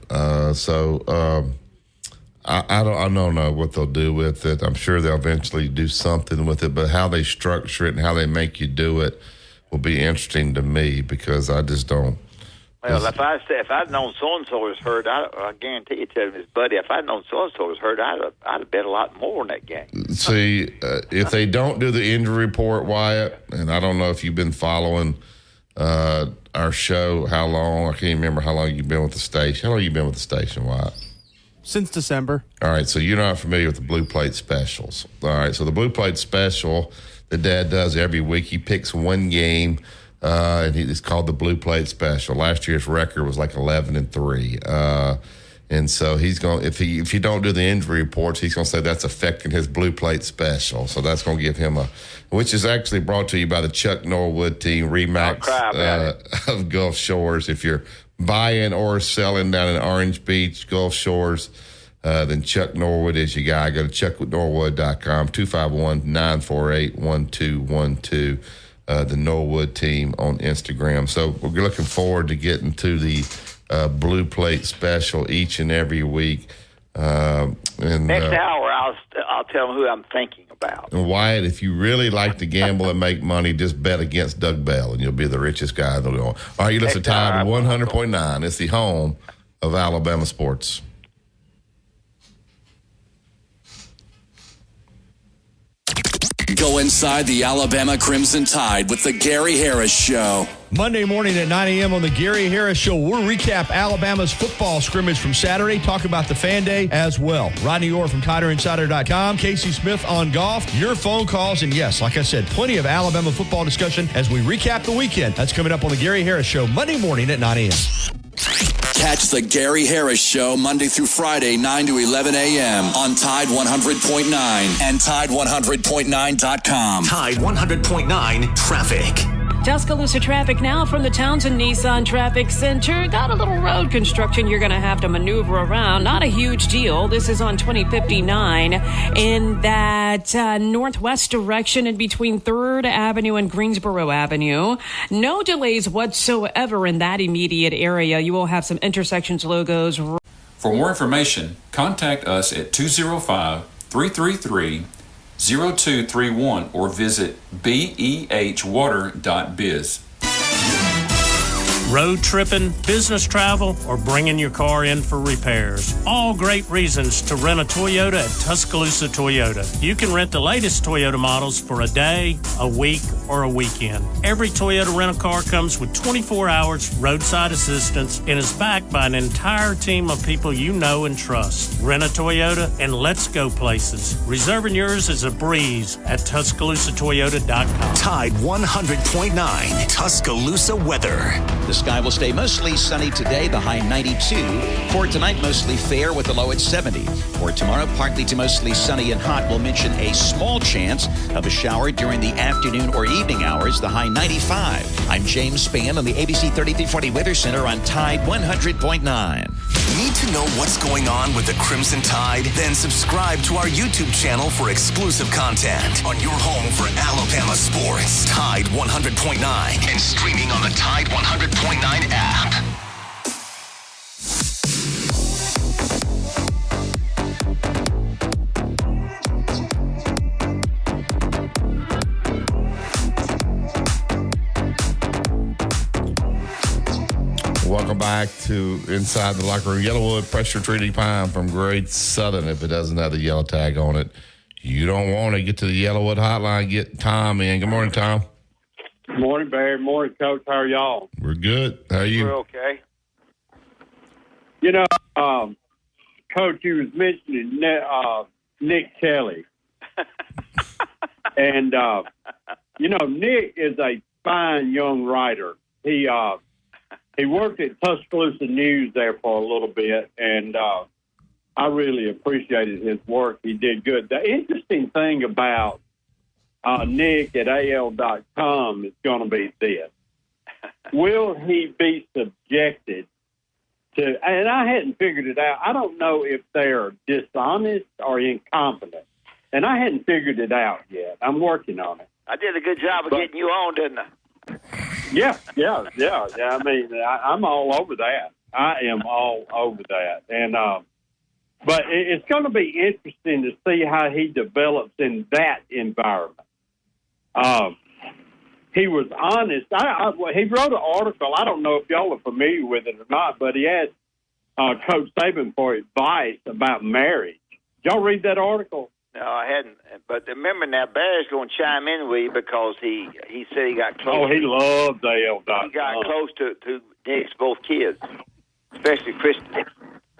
I don't know what they'll do with it. I'm sure they'll eventually do something with it, but how they structure it and how they make you do it will be interesting to me because I just don't. Well, if I'd known so-and-so was hurt, I guarantee you, telling his buddy, if I'd known so-and-so was hurt, I'd have bet a lot more in that game. See, if they don't do the injury report, Wyatt, and I don't know if you've been following our show, how long, I can't even remember how long you've been with the station. How long have you been with the station, Wyatt? Since December. All right, so you're not familiar with the Blue Plate specials. All right, so the Blue Plate special that Dad does every week, he picks one game, and it's called the Blue Plate Special. Last year's record was like 11-3, and so he's going. If you don't do the injury reports, he's going to say that's affecting his Blue Plate Special. So that's going to give him which is actually brought to you by the Chuck Norwood team, Remax of Gulf Shores. If you're buying or selling down in Orange Beach, Gulf Shores, then Chuck Norwood is your guy. Go to chucknorwood.com, 251-948-1212. The Norwood team on Instagram. So we're looking forward to getting to the Blue Plate Special each and every week. Next hour, I'll tell them who I'm thinking about. And Wyatt, if you really like to gamble and make money, just bet against Doug Bell, and you'll be the richest guy in the world. All right, you listen to Tide 100.9. It's the home of Alabama sports. Go inside the Alabama Crimson Tide with the Gary Harris Show. Monday morning at 9 a.m. on the Gary Harris Show, we'll recap Alabama's football scrimmage from Saturday, talk about the fan day as well. Rodney Orr from TiderInsider.com, Casey Smith on golf, your phone calls, and yes, like I said, plenty of Alabama football discussion as we recap the weekend. That's coming up on the Gary Harris Show, Monday morning at 9 a.m. Catch the Gary Harris Show Monday through Friday, 9 to 11 a.m. on Tide 100.9 and Tide100.9.com. Tide 100.9 Traffic. Tuscaloosa traffic now from the Townsend Nissan Traffic Center. Got a little road construction you're going to have to maneuver around. Not a huge deal. This is on 2059 in that northwest direction in between 3rd Avenue and Greensboro Avenue. No delays whatsoever in that immediate area. You will have some intersections logos. For more information, contact us at 205-333-0231 or visit behwater.biz. road tripping, business travel, or bringing your car in for repairs. All great reasons to rent a Toyota at Tuscaloosa Toyota. You can rent the latest Toyota models for a day, a week, or a weekend. Every Toyota rental-car comes with 24 hours roadside assistance and is backed by an entire team of people you know and trust. Rent a Toyota and let's go places. Reserving yours is a breeze at TuscaloosaToyota.com. Tide 100.9 Tuscaloosa weather. The sky will stay mostly sunny today, the high 92. For tonight, mostly fair with the low at 70. For tomorrow, partly to mostly sunny and hot. We'll mention a small chance of a shower during the afternoon or evening hours, the high 95. I'm James Spann on the ABC 3340 Weather Center on Tide 100.9. Need to know what's going on with the Crimson Tide? Then subscribe to our YouTube channel for exclusive content on your home for Alabama sports. Tide 100.9 and streaming on the Tide 100.9 app. Welcome back to Inside the Locker Room. Yellowwood Pressure Treated Pine from Great Southern. If it doesn't have the yellow tag on it, you don't want to get to the Yellowwood hotline. Get Tom in. Good morning, Tom. Good morning, Barry. Morning, Coach. How are y'all? We're good. How are you? We're okay. You know, Coach, you was mentioning Nick Kelly. And, you know, Nick is a fine young writer. He worked at Tuscaloosa News there for a little bit, and I really appreciated his work. He did good. The interesting thing about Nick at AL.com is going to be this. Will he be subjected to, and I hadn't figured it out, I don't know if they're dishonest or incompetent, and I hadn't figured it out yet. I'm working on it. I did a good job of getting you on, didn't I? Yeah. I mean, I'm all over that. I am all over that. And but it's going to be interesting to see how he develops in that environment. He was honest. He wrote an article. I don't know if y'all are familiar with it or not, but he asked Coach Saban for advice about marriage. Did y'all read that article? No, I hadn't. But remember now, Barry's going to chime in with you because he said he got close. Oh, he loves AL.com. He got close to Nick's both kids, especially Kristen.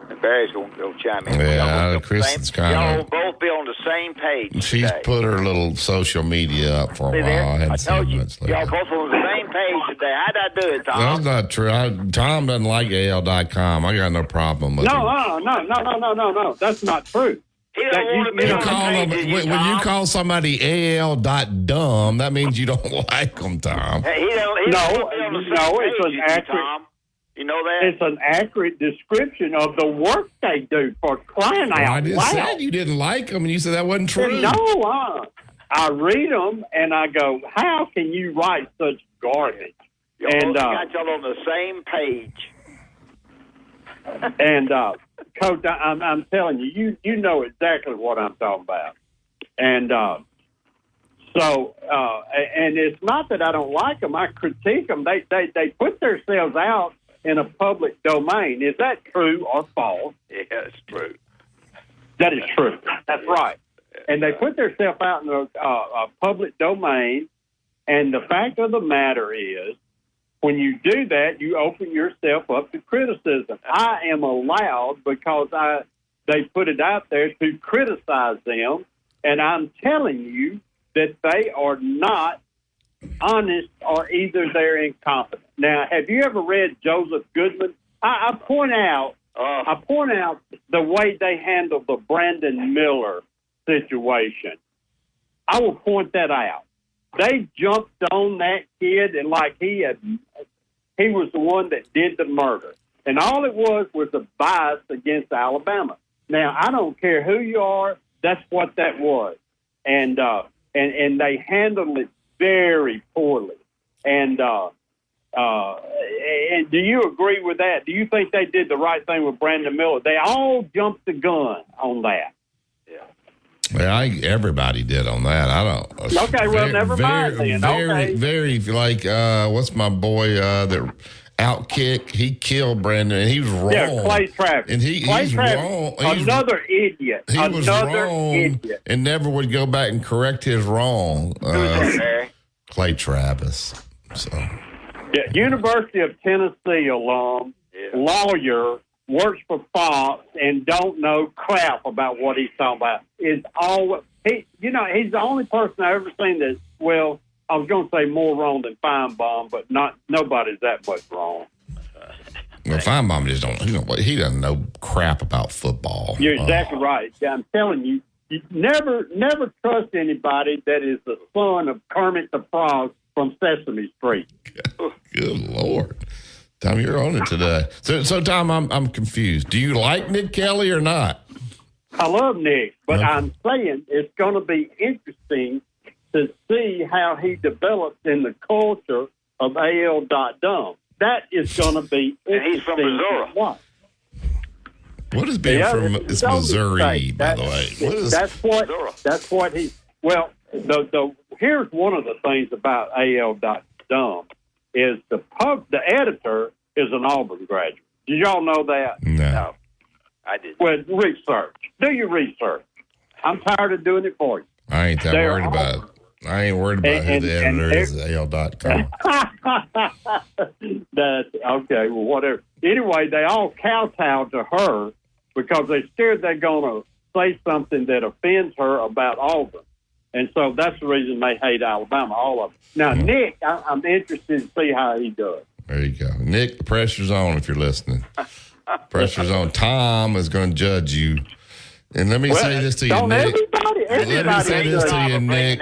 And Barry's going to go chime in. Yeah, Kristen's kind of. Y'all both be on the same page. She's today. put her little social media up for a while. I haven't seen much lately. Y'all both on the same page today. How'd I do it, Tom? That's not true. Tom doesn't like AL.com. I got no problem with it. No. That's not true. He don't want to be on the page, when you call somebody AL.dumb, that means you don't like them, Tom. Hey, he don't it's an accurate. Tom. You know that? It's an accurate description of the work they do, for crying out loud. I just said you didn't like them, and you said that wasn't true. No, I read them, and I go, how can you write such garbage? And got y'all on the same page. And, Coach, I'm telling you, you know exactly what I'm talking about. And and it's not that I don't like them. I critique them. They put themselves out in a public domain. Is that true or false? Yeah, it's true. That is true. That's right. And they put themselves out in a public domain. And the fact of the matter is, when you do that, you open yourself up to criticism. I am allowed, because they put it out there, to criticize them, and I'm telling you that they are not honest, or either they're incompetent. Now, have you ever read Joseph Goodman? I point out the way they handled the Brandon Miller situation. I will point that out. They jumped on that kid and like he was the one that did the murder. And all it was a bias against Alabama. Now, I don't care who you are, that's what that was. And they handled it very poorly. And do you agree with that? Do you think they did the right thing with Brandon Miller? They all jumped the gun on that. Yeah, everybody did on that. I don't. Okay, well, never mind then. Very, like, what's my boy, outkick. He killed Brandon, and he was wrong. Yeah, Clay Travis. And Clay he's Travis, wrong. another idiot. He was Another wrong idiot. and never would go back and correct his wrong. Clay Travis. So. Yeah, University of Tennessee alum, lawyer, works for Fox, and don't know crap about what he's talking about. He's the only person I've ever seen that. Well, I was going to say more wrong than Feinbaum, but nobody's that much wrong. Well, Feinbaum just he doesn't know crap about football. You're exactly right. I'm telling you, you never trust anybody that is the son of Kermit the Frog from Sesame Street. Good Lord. Tom, you're on it today. So Tom, I'm confused. Do you like Nick Kelly or not? I love Nick, but I'm saying it's going to be interesting to see how he develops in the culture of A.L. That is going to be interesting. And he's from Missouri. What is being from Missouri, by the way? That's what he. Well, here's one of the things about A.L. Dumb is the editor is an Auburn graduate. Did y'all know that? No. I didn't. Well, research. Do your research. I'm tired of doing it for you. I ain't that worried about it. I ain't worried about who the editor is at AL.com. That's okay. Well, whatever. Anyway, they all kowtow to her because they're scared they're going to say something that offends her about Auburn. And so that's the reason they hate Alabama, all of them. Now, Nick, I'm interested to see how he does. There you go. Nick, the pressure's on if you're listening. Pressure's on. Tom is going to judge you. And let me say this to you, Nick. Let me say this to you, Nick.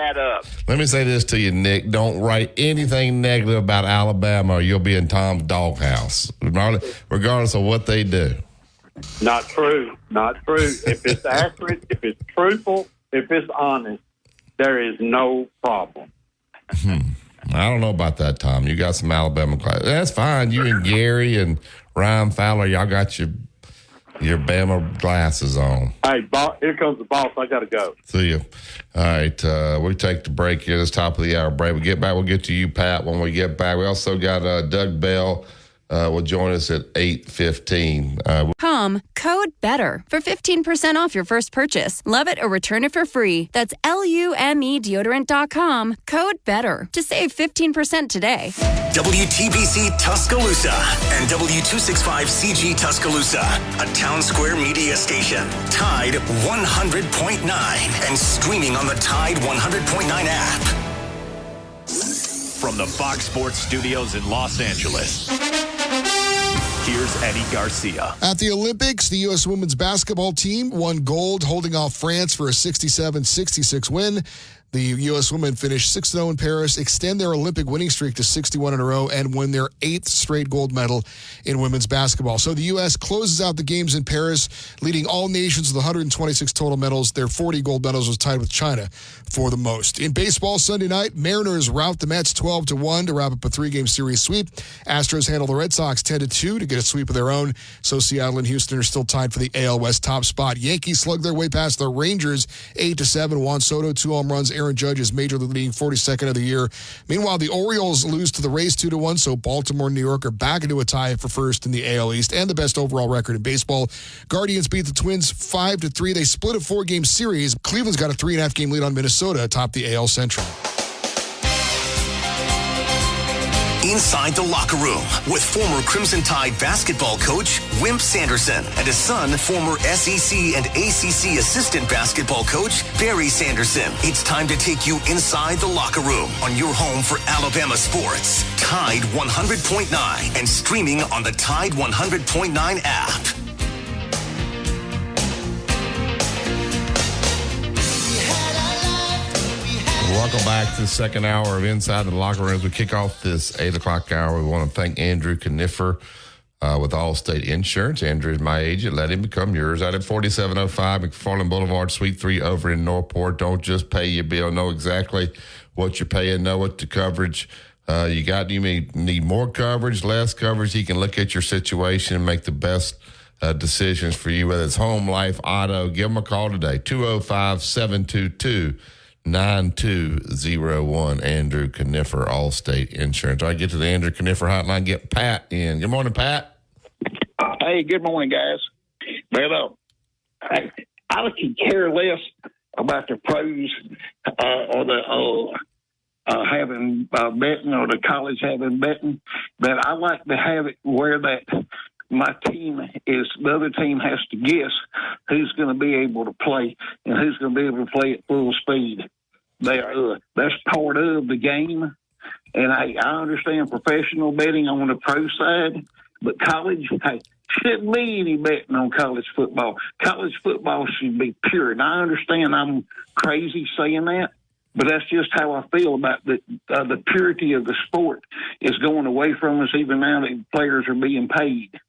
Let me say this to you, Nick. Don't write anything negative about Alabama or you'll be in Tom's doghouse, regardless of what they do. Not true. Not true. If it's accurate, if it's truthful, if it's honest, there is no problem. I don't know about that, Tom. You got some Alabama class. That's fine. You and Gary and Ryan Fowler, y'all got your Bama glasses on. Hey, here comes the boss. I got to go. See you. All right. We take the break here. This top of the hour break. We get back. We'll get to you, Pat, when we get back. We also got Doug Bell will join us at 8:15. Code BETTER for 15% off your first purchase. Love it or return it for free. That's LUME deodorant.com. Code BETTER to save 15% today. WTBC Tuscaloosa and W265CG Tuscaloosa, a Town Square media station. Tide 100.9 and streaming on the Tide 100.9 app. From the Fox Sports Studios in Los Angeles, here's Eddie Garcia. At the Olympics, the U.S. women's basketball team won gold, holding off France for a 67-66 win. The U.S. women finished 6-0 in Paris, extend their Olympic winning streak to 61 in a row, and win their 8th straight gold medal in women's basketball. So the U.S. closes out the games in Paris, leading all nations with 126 total medals. Their 40 gold medals was tied with China for the most. In baseball Sunday night, Mariners rout the Mets 12-1 to wrap up a 3-game series sweep. Astros handle the Red Sox 10-2 to get a sweep of their own. So Seattle and Houston are still tied for the AL West top spot. Yankees slug their way past the Rangers 8-7. Juan Soto, 2 home runs. Aaron Judge is major league leading 42nd of the year. Meanwhile, the Orioles lose to the Rays 2-1, so Baltimore and New York are back into a tie for first in the AL East and the best overall record in baseball. Guardians beat the Twins 5-3. They split a 4-game series. Cleveland's got a 3.5-game lead on Minnesota atop the AL Central. Inside the locker room with former Crimson Tide basketball coach Wimp Sanderson and his son, former SEC and ACC assistant basketball coach Barry Sanderson. It's time to take you inside the locker room on your home for Alabama sports. Tide 100.9 and streaming on the Tide 100.9 app. Welcome back to the second hour of Inside the Locker Room. As we kick off this 8 o'clock hour, we want to thank Andrew Kniffer with Allstate Insurance. Andrew is my agent. Let him become yours. Out at 4705 McFarland Boulevard, Suite 3 over in Northport. Don't just pay your bill. Know exactly what you're paying. Know what the coverage you got. You may need more coverage, less coverage. He can look at your situation and make the best decisions for you, whether it's home, life, auto. Give him a call today, 205-722-9700. 9201. Andrew Kniffer, Allstate Insurance. I get to the Andrew Kniffer hotline, get Pat in. Good morning, Pat. Hey, good morning, guys. But I could care less about the pros or the having betting or the college having betting, but I like to have it where that my team is, the other team has to guess who's going to be able to play and who's going to be able to play at full speed. That's part of the game, and I understand professional betting on the pro side, but college, shouldn't be any betting on college football. College football should be pure, and I understand I'm crazy saying that, but that's just how I feel about the purity of the sport is going away from us even now that players are being paid.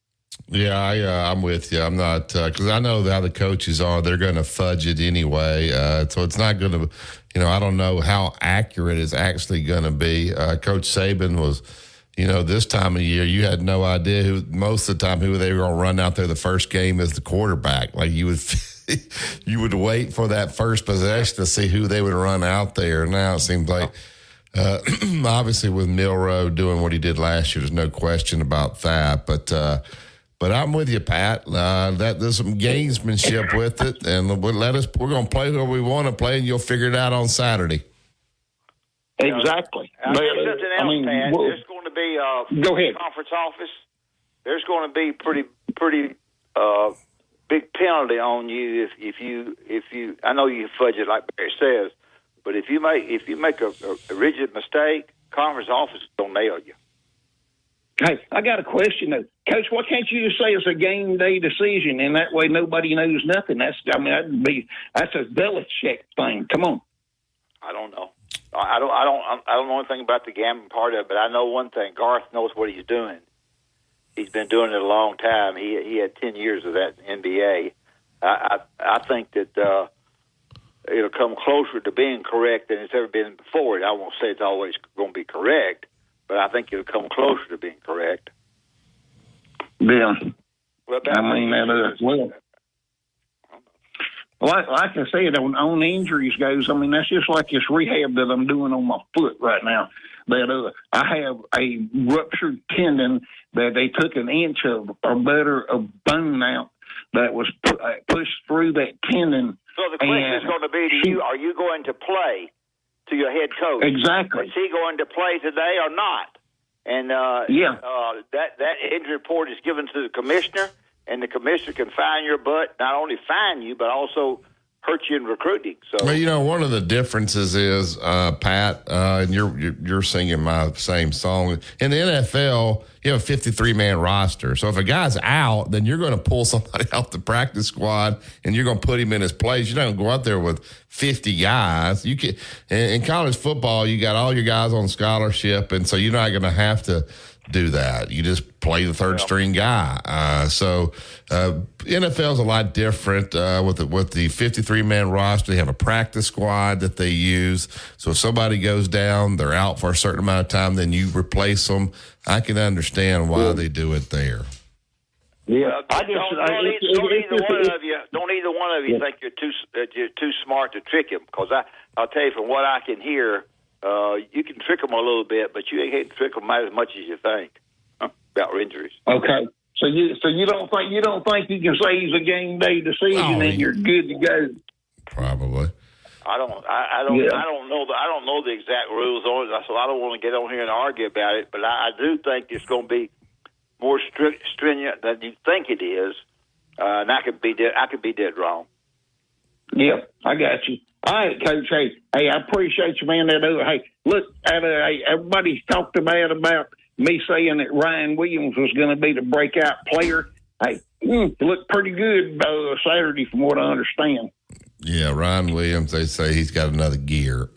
Yeah, I'm with you. I'm not, because I know how the coaches are. They're going to fudge it anyway. So it's not going to, I don't know how accurate it's actually going to be. Coach Saban was, this time of year, you had no idea who they were going to run out there the first game as the quarterback. Like you would wait for that first possession to see who they would run out there. Now it seems like, obviously with Milroe doing what he did last year, there's no question about that. But I'm with you, Pat. That there's some gamesmanship with it, and we're going to play who we want to play, and you'll figure it out on Saturday. Exactly. I'll tell you something else, Pat. There's going to be go ahead. Conference office. There's going to be pretty big penalty on you if you. I know you fudge it like Barry says, but if you make a rigid mistake, conference office is going to nail you. Hey, I got a question though, Coach. Why can't you just say it's a game day decision, and that way nobody knows nothing? That's a Belichick thing. Come on. I don't know. I don't know anything about the gambling part of it, but I know one thing: Garth knows what he's doing. He's been doing it a long time. He had 10 years of that in NBA. I think that it'll come closer to being correct than it's ever been before. I won't say it's always going to be correct, but I think it'll come closer to being correct. Yeah. Like I said, on injuries goes, that's just like this rehab that I'm doing on my foot right now. That I have a ruptured tendon that they took an inch of or better of bone out that was pushed through that tendon. So the question is going to be to you: are you going to play? To your head coach, exactly. Is he going to play today or not? And that injury report is given to the commissioner, and the commissioner can fine your butt. Not only fine you, but also hurt you in recruiting. So, well, one of the differences is, Pat, and you're singing my same song. In the NFL, you have a 53-man roster. So if a guy's out, then you're going to pull somebody out the practice squad, and you're going to put him in his place. You don't go out there with 50 guys. You can in college football, you got all your guys on scholarship, and so you're not going to have to do that. You just play the third string guy. So NFL's a lot different with the 53-man roster. They have a practice squad that they use. So if somebody goes down, they're out for a certain amount of time, then you replace them. I can understand why they do it there. Yeah, don't either one of you think you're too smart to trick him, because I'll tell you from what I can hear. You can trick them a little bit, but you ain't trick them as much as you think about injuries. Okay, so you don't think you can say he's a game day decision and you're good to go? Probably. I don't know the exact rules on it, so I don't want to get on here and argue about it. But I do think it's going to be more stringent than you think it is, and I could be dead wrong. Yeah, I got you. All right, Coach. Hey, I appreciate you, man. Hey, look, everybody's talked about me saying that Ryan Williams was going to be the breakout player. Hey, it looked pretty good Saturday, from what I understand. Yeah, Ryan Williams. They say he's got another gear.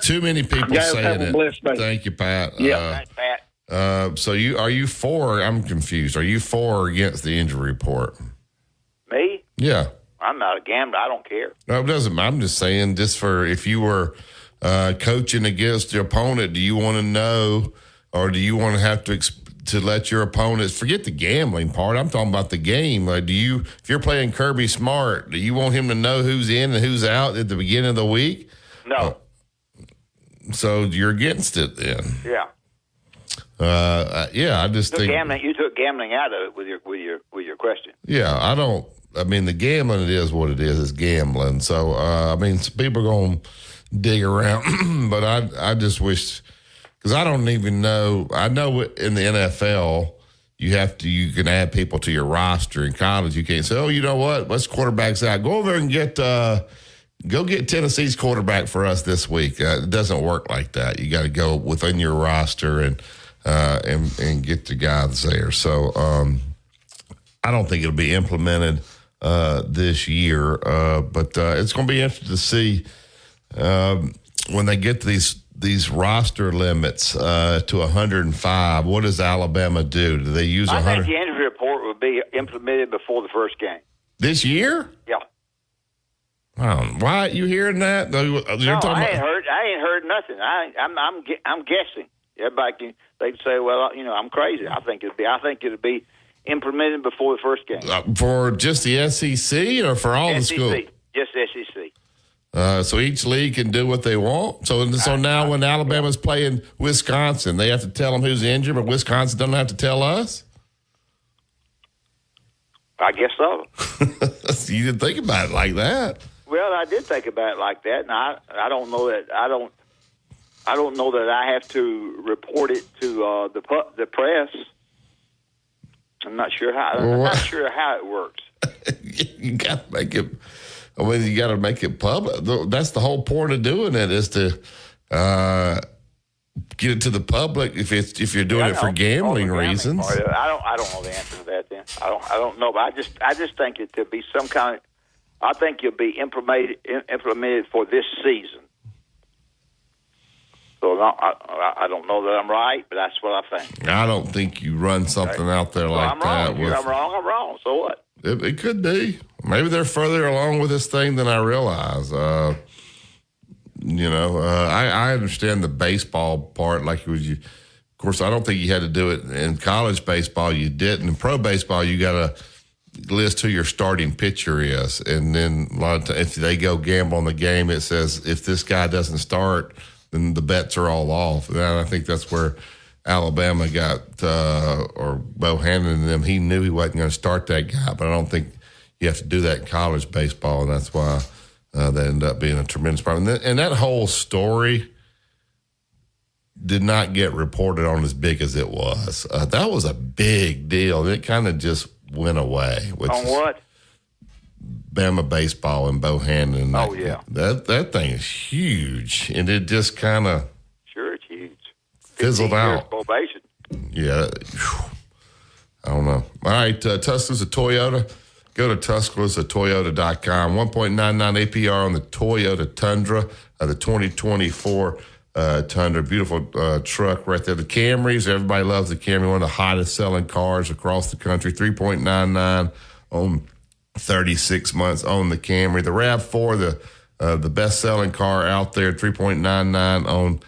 Too many people saying it. Thank you, Pat. Yeah, Pat. So are you for? I'm confused. Are you for or against the injury report? Me? Yeah. I'm not a gambler. I don't care. No, it doesn't matter. I'm just saying, just for if you were coaching against your opponent, do you want to know, or do you want to have to to let your opponents forget the gambling part. I'm talking about the game. If you're playing Kirby Smart, do you want him to know who's in and who's out at the beginning of the week? No. So you're against it then? Yeah. I just think you took gambling out of it with your question. Yeah, I mean, the gambling, it is what it is. It's gambling. So people are going to dig around, but I just wish. Because I don't even know. I know in the NFL, you can add people to your roster. In college, you can't say, oh, you know what? Let's quarterbacks out. Go over and get Tennessee's quarterback for us this week. It doesn't work like that. You got to go within your roster and get the guys there. So I don't think it'll be implemented this year, but it's going to be interesting to see when they get to these roster limits to 105. What does Alabama do? Do they use 100? I think the injury report will be implemented before the first game. This year? Yeah. Why you hearing that? I ain't heard nothing. I'm guessing. Everybody they say, well, I'm crazy. I think it'll be implemented before the first game. For just the SEC or for all the schools? Just SEC. So each league can do what they want. So now when Alabama's playing Wisconsin, they have to tell them who's injured, but Wisconsin doesn't have to tell us? I guess so. You didn't think about it like that. Well, I did think about it like that, and I don't know that I don't know that I have to report it to the press. I'm not sure how it works. You got to make it. I mean, you got to make it public. That's the whole point of doing it, is to get it to the public. If you're doing it for gambling reasons, I don't know the answer to that. Then I don't know, but I just think it to be some kind of. I think it'll be implemented for this season. So I don't know that I'm right, but that's what I think. I don't think you run something out there like that. I'm wrong. So what? It could be. Maybe they're further along with this thing than I realize. I understand the baseball part. Like it was, of course, I don't think you had to do it in college baseball. You didn't. In pro baseball, you got to list who your starting pitcher is, and then a lot of times, if they go gamble on the game, it says if this guy doesn't start, then the bets are all off. And I think that's where Alabama got, or Bohannon and them, he knew he wasn't going to start that guy, but I don't think you have to do that in college baseball, and that's why that ended up being a tremendous problem. And that whole story did not get reported on as big as it was. That was a big deal. It kind of just went away. On what? Bama baseball and Bohannon. Oh, yeah. That thing is huge, and it just kind of it's huge. Fizzled out. Probation. Yeah. I don't know. All right, Tuscaloosa Toyota. Go to TuscaloosaToyota.com. 1.99 APR on the Toyota Tundra, the 2024 Tundra. Beautiful truck right there. The Camrys, everybody loves the Camry, one of the hottest selling cars across the country. 3.99 on 36 months on the Camry. The RAV4, the best-selling car out there, 3.99 on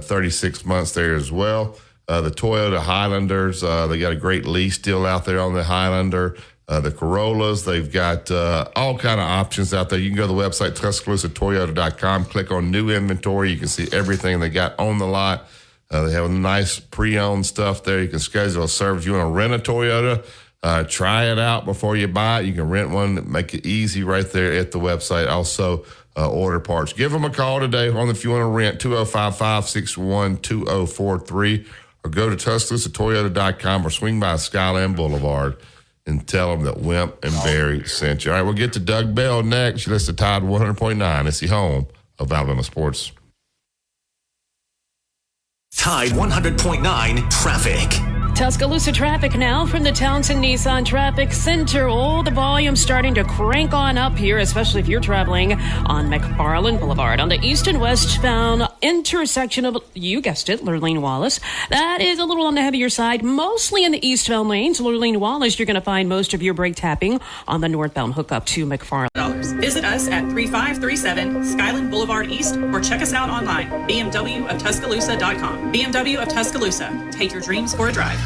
36 months there as well. The Toyota Highlanders, they got a great lease deal out there on the Highlander. The Corollas, they've got all kind of options out there. You can go to the website, TuscaloosaToyota.com, click on new inventory. You can see everything they got on the lot. They have nice pre-owned stuff there. You can schedule a service. You want to rent a Toyota, try it out before you buy it. You can rent one, make it easy right there at the website. Also, order parts. Give them a call today if you want to rent, 205-561-2043, or go to TuscaloosaToyota.com or swing by Skyland Boulevard and tell them that Wimp and Barry sent you. All right, we'll get to Doug Bell next. You listen to Tide 100.9. It's the home of Alabama sports. Tide 100.9 traffic. Tuscaloosa traffic now from the Townsend Nissan Traffic Center. Oh, the volume starting to crank on up here, especially if you're traveling on McFarland Boulevard. On the east and westbound intersection of, you guessed it, Lurleen Wallace. That is a little on the heavier side, mostly in the eastbound lanes. Lurleen Wallace, you're going to find most of your brake tapping on the northbound hookup to McFarland. Visit us at 3537 Skyland Boulevard East or check us out online, bmwoftuscaloosa.com. BMW of Tuscaloosa. Take your dreams for a drive.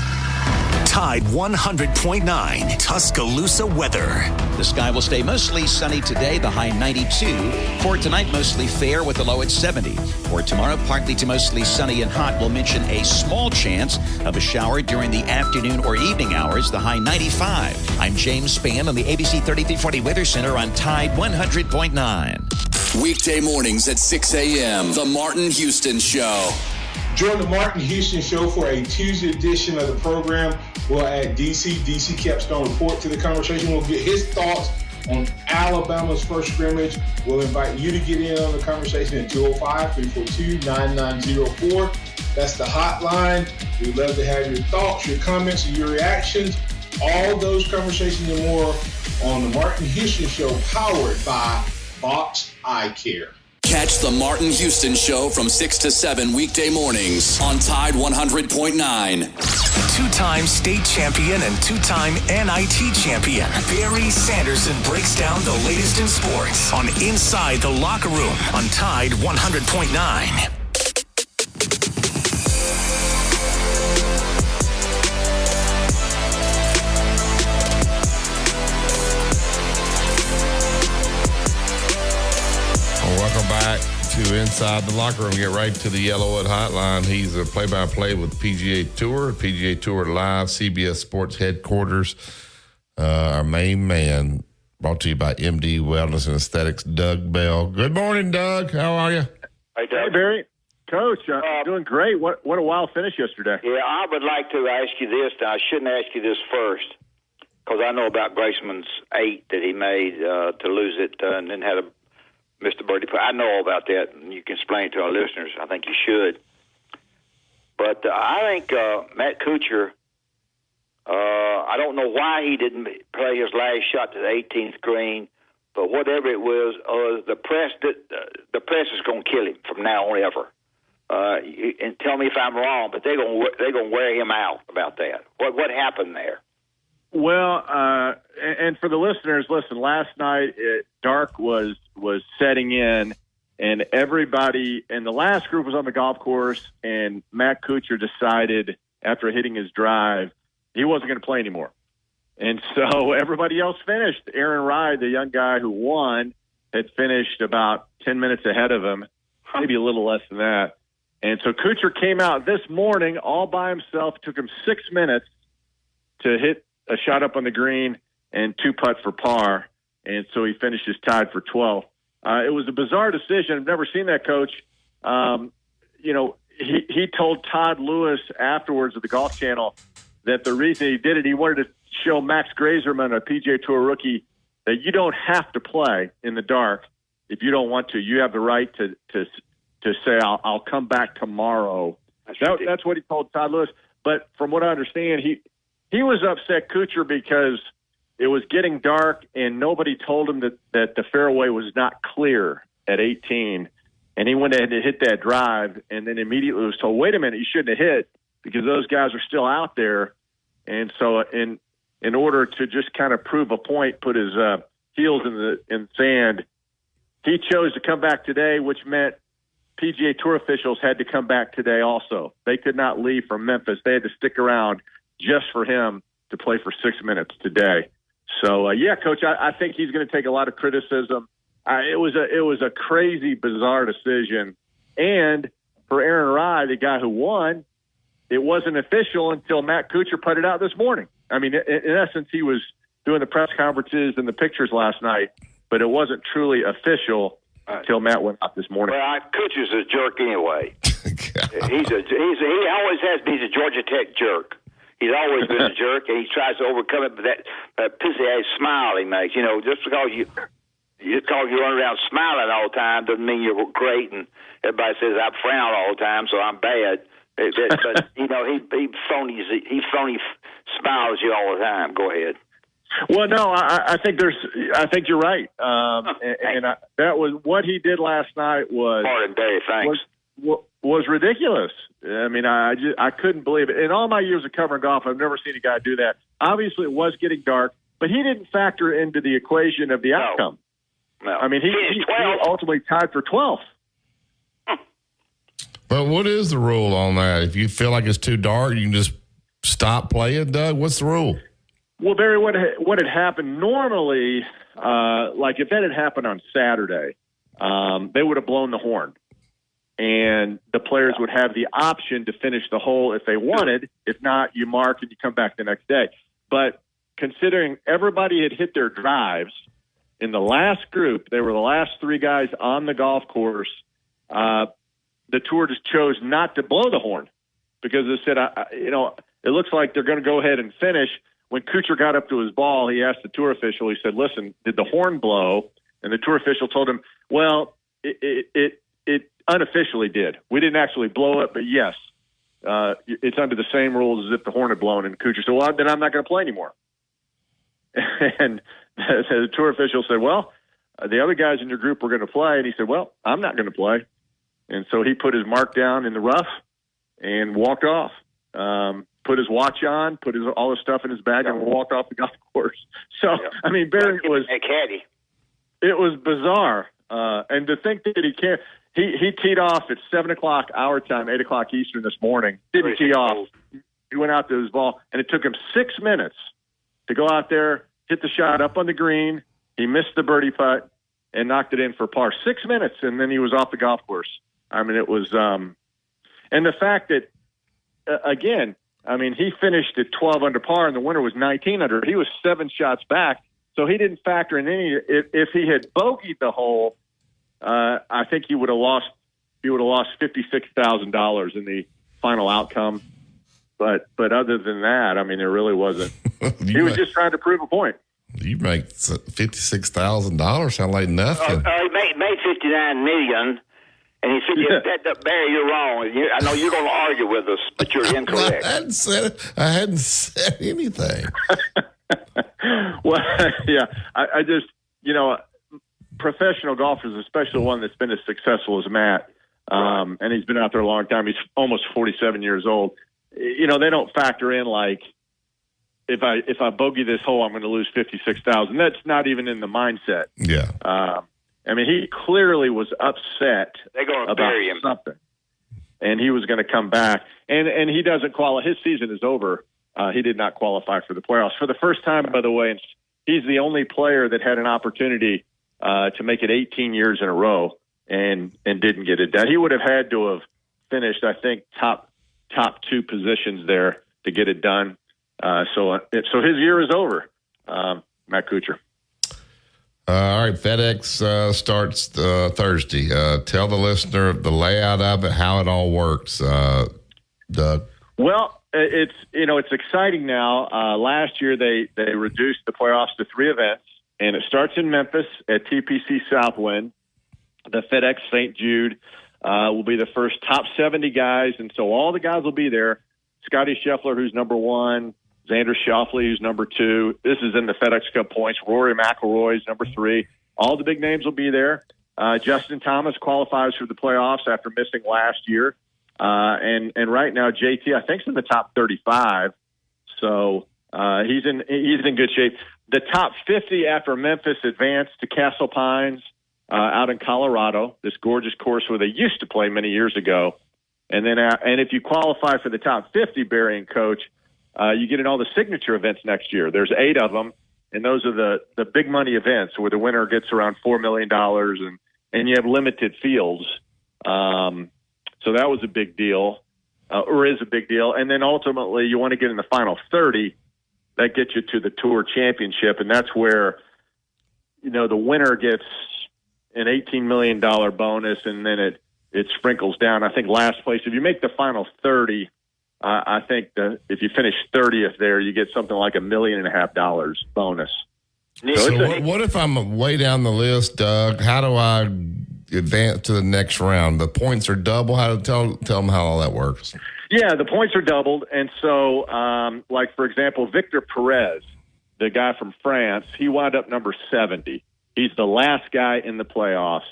Tide 100.9 Tuscaloosa weather. The sky will stay mostly sunny today, the high 92. For tonight, mostly fair with the low at 70. For tomorrow, partly to mostly sunny and hot. We'll mention a small chance of a shower during the afternoon or evening hours, the high 95. I'm James Spann on the ABC 3340 Weather Center on Tide 100.9. Weekday mornings at 6 a.m. The Martin Houston Show. Join the Martin Houston Show for a Tuesday edition of the program. We'll add DC Capstone report to the conversation. We'll get his thoughts on Alabama's first scrimmage. We'll invite you to get in on the conversation at 205-342-9904. That's the hotline. We'd love to have your thoughts, your comments, and your reactions. All those conversations and more on the Martin Houston Show, powered by Box Eye Care. Catch the Martin Houston Show from 6 to 7 weekday mornings on Tide 100.9. Two-time state champion and two-time NIT champion Barry Sanderson breaks down the latest in sports on Inside the Locker Room on Tide 100.9. Welcome back to Inside the Locker Room. Get right to the Yellowwood Hotline. He's a play-by-play with PGA Tour Live, CBS Sports headquarters. Our main man, brought to you by MD Wellness and Aesthetics, Doug Bell. Good morning, Doug. How are you? Hey, Barry. Coach, doing great. What a wild finish yesterday. Yeah, I would like to ask you this. Now, I shouldn't ask you this first because I know about Graceman's 8 that he made to lose it and then had a Mr. Birdie. I know all about that, and you can explain it to our listeners. I think you should. But I think Matt Kuchar, I don't know why he didn't play his last shot to the 18th green, but whatever it was, the press is going to kill him from now on ever. And tell me if I'm wrong, but they're going to wear him out about that. What happened there? Well, and for the listeners, listen, last night dark was setting in, and everybody, and the last group was on the golf course, and Matt Kuchar decided after hitting his drive he wasn't going to play anymore. And so everybody else finished. Aaron Ride, the young guy who won, had finished about 10 minutes ahead of him, maybe a little less than that. And so Kuchar came out this morning all by himself. It took him 6 minutes to hit a shot up on the green and 2-putt for par. And so he finishes tied for 12th. It was a bizarre decision. I've never seen that, Coach. He told Todd Lewis afterwards at the Golf Channel that the reason he did it, he wanted to show Max Grazerman, a PGA Tour rookie, that you don't have to play in the dark if you don't want to. You have the right to say, I'll come back tomorrow. That's what he told Todd Lewis. But from what I understand, he was upset, Kuchar, because it was getting dark and nobody told him that the fairway was not clear at 18. And he went ahead to hit that drive and then immediately was told, wait a minute, you shouldn't have hit because those guys are still out there. And so in order to just kind of prove a point, put his heels in the sand, he chose to come back today, which meant PGA Tour officials had to come back today also. They could not leave from Memphis. They had to stick around just for him to play for 6 minutes today. So, Coach, I think he's going to take a lot of criticism. It was a crazy, bizarre decision. And for Aaron Rye, the guy who won, it wasn't official until Matt Kuchar put it out this morning. I mean, in essence, he was doing the press conferences and the pictures last night, but it wasn't truly official until Matt went out this morning. Well, Kuchar's a jerk anyway. He always has been. He's a Georgia Tech jerk. He's always been a jerk, and he tries to overcome it with that pissy-ass smile he makes. You know, just because you run around smiling all the time doesn't mean you're great, and everybody says I frown all the time, so I'm bad. But you know, he phony smiles you all the time. Go ahead. Well, no, I think you're right. That was what he did last night was was ridiculous. I mean, I couldn't believe it. In all my years of covering golf, I've never seen a guy do that. Obviously, it was getting dark, but he didn't factor into the equation of the outcome. No. I mean, he ultimately tied for 12th. But what is the rule on that? If you feel like it's too dark, you can just stop playing, Doug? What's the rule? Well, Barry, what had happened normally, like if that had happened on Saturday, they would have blown the horn. And the players would have the option to finish the hole if they wanted. If not, you mark and you come back the next day. But considering everybody had hit their drives, in the last group, they were the last three guys on the golf course, the tour just chose not to blow the horn because they said, it looks like they're going to go ahead and finish. When Kuchar got up to his ball, he asked the tour official, he said, listen, did the horn blow? And the tour official told him, well, it unofficially did. We didn't actually blow it, but yes, it's under the same rules as if the horn had blown. And Kuchar said, well, then I'm not going to play anymore. And the tour official said, well, the other guys in your group were going to play. And he said, well, I'm not going to play. And so he put his mark down in the rough and walked off. Put his watch on, put all his stuff in his bag, and walked off the golf course. So, I mean, Barry it was bizarre. And to think that he teed off at 7 o'clock our time, 8 o'clock Eastern this morning, didn't tee off. He went out to his ball, and it took him 6 minutes to go out there, hit the shot up on the green. He missed the birdie putt and knocked it in for par. 6 minutes, and then he was off the golf course. I mean, it was and the fact that, again, I mean, he finished at 12 under par, and the winner was 19 under. He was 7 shots back, so he didn't factor in any. If he had bogeyed the hole, I think he would have lost. He would have lost $56,000 in the final outcome. But other than that, I mean, there really wasn't. He was just trying to prove a point. You make $56,000 sound like nothing. He made $59 million. And he said, Barry, you're wrong. I know you're going to argue with us, but you're incorrect. I hadn't said anything. Well, yeah, I just, professional golfers, especially one that's been as successful as Matt, and he's been out there a long time. He's almost 47 years old. They don't factor in like, if I bogey this hole, I'm going to lose $56,000. That's not even in the mindset. Yeah. I mean, he clearly was upset about something, and he was going to come back. And he doesn't qualify. His season is over. He did not qualify for the playoffs for the first time, by the way. And he's the only player that had an opportunity to make it 18 years in a row and didn't get it done. He would have had to have finished, I think, top 2 positions there to get it done. So his year is over. Matt Kuchar. All right, FedEx starts Thursday. Tell the listener the layout of it, how it all works, Doug. Well, it's exciting now. Last year they reduced the playoffs to 3 events, and it starts in Memphis at TPC Southwind. The FedEx St. Jude will be the first top 70 guys, and so all the guys will be there. Scotty Scheffler, who's number 1. Xander Schauffele, who's number 2. This is in the FedEx Cup points. Rory McIlroy's number 3. All the big names will be there. Justin Thomas qualifies for the playoffs after missing last year. And right now, JT, I think, is in the top 35. So he's in good shape. The top 50 after Memphis advanced to Castle Pines out in Colorado, this gorgeous course where they used to play many years ago. And then and if you qualify for the top 50, Barry and Coach, you get in all the signature events next year. There's 8 of them, and those are the big money events where the winner gets around $4 million, and you have limited fields. So that was a big deal, or is a big deal. And then ultimately you want to get in the final 30. That gets you to the Tour Championship, and that's where, the winner gets an $18 million bonus, and then it sprinkles down. I think last place, if you make the final 30, I think if you finish 30th there, you get something like $1.5 million bonus. So what if I'm way down the list, Doug? How do I advance to the next round? The points are double. How to tell them how all that works? Yeah, the points are doubled. And so, like, for example, Victor Perez, the guy from France, he wound up number 70. He's the last guy in the playoffs.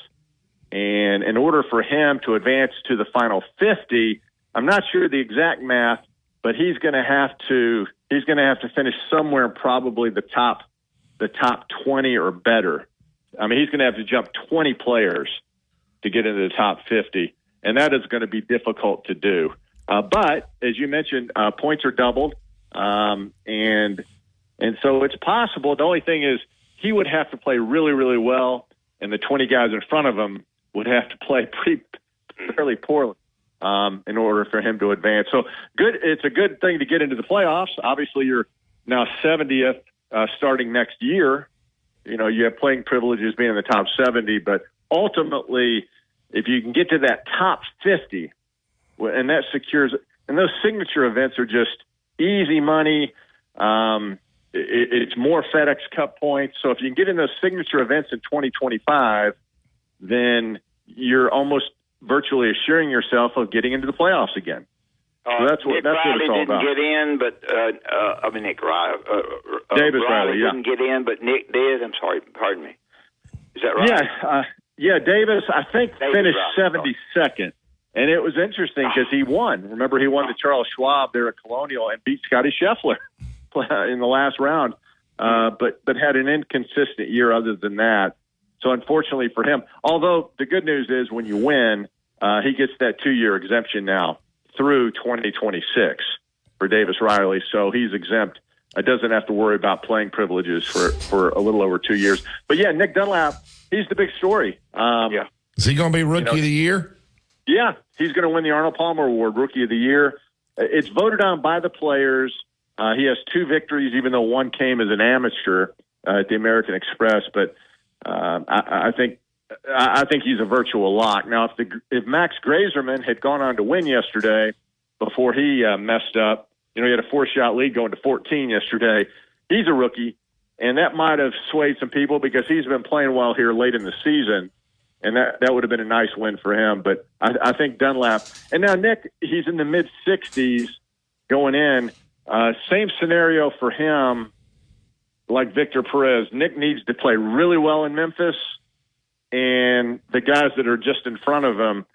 And in order for him to advance to the final 50, I'm not sure the exact math, but he's going to have to finish somewhere probably the top 20 or better. I mean, he's going to have to jump 20 players to get into the top 50, and that is going to be difficult to do. But as you mentioned, points are doubled, and so it's possible. The only thing is he would have to play really, really well, and the 20 guys in front of him would have to play fairly poorly in order for him to advance. So good. It's a good thing to get into the playoffs. Obviously, you're now 70th starting next year. You have playing privileges being in the top 70, but ultimately, if you can get to that top 50, and that secures, and those signature events are just easy money. It's more FedEx Cup points. So if you can get in those signature events in 2025, then you're almost virtually assuring yourself of getting into the playoffs again. So that's what it's all about. Nick Riley didn't get in, but Nick Riley. Davis Riley didn't get in, but Nick did. I'm sorry, pardon me. Is that right? Yeah. Davis, I think, finished Riley. 72nd, and it was interesting because he won. Remember, he won the Charles Schwab there at Colonial and beat Scotty Scheffler in the last round, but had an inconsistent year other than that. So unfortunately for him, although the good news is when you win, he gets that 2-year exemption now through 2026 for Davis Riley. So he's exempt. Doesn't have to worry about playing privileges for a little over 2 years. But yeah, Nick Dunlap, he's the big story. Is he going to be Rookie of the Year? Yeah, he's going to win the Arnold Palmer Award, Rookie of the Year. It's voted on by the players. He has 2 victories, even though one came as an amateur at the American Express. But I think he's a virtual lock. Now, if Max Grazerman had gone on to win yesterday before he messed up, he had a 4-shot lead going to 14 yesterday. He's a rookie, and that might have swayed some people because he's been playing well here late in the season, and that would have been a nice win for him. But I think Dunlap, and now Nick, he's in the mid-60s going in. Same scenario for him like Victor Perez. Nick needs to play really well in Memphis, and the guys that are just in front of him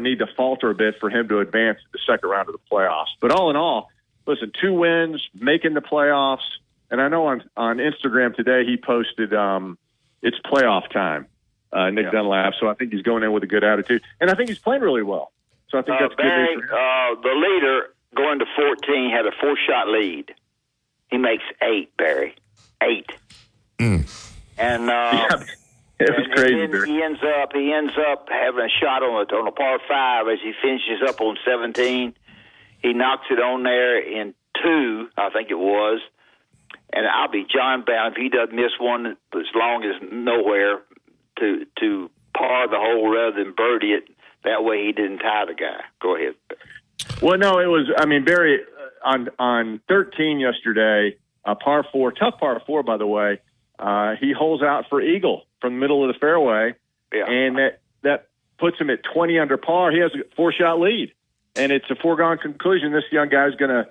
need to falter a bit for him to advance to the second round of the playoffs. But all in all, listen, 2 wins, making the playoffs, and I know on Instagram today he posted it's playoff time, Nick Dunlap, so I think he's going in with a good attitude, and I think he's playing really well. So I think that's good news for him. The leader going to 14 had a 4-shot lead. He makes 8, Barry. 8. And it was crazy. And he ends up having a shot on a par 5 as he finishes up on 17. He knocks it on there in 2, I think it was. And I'll be John bound if he doesn't miss one as long as nowhere to par the hole rather than birdie it. That way he didn't tie the guy. Go ahead. Well, no, it was. I mean, Barry on 13 yesterday, a par 4, tough par 4, by the way. He holes out for eagle from the middle of the fairway, and that puts him at 20 under par. He has a 4-shot lead, and it's a foregone conclusion. This young guy's gonna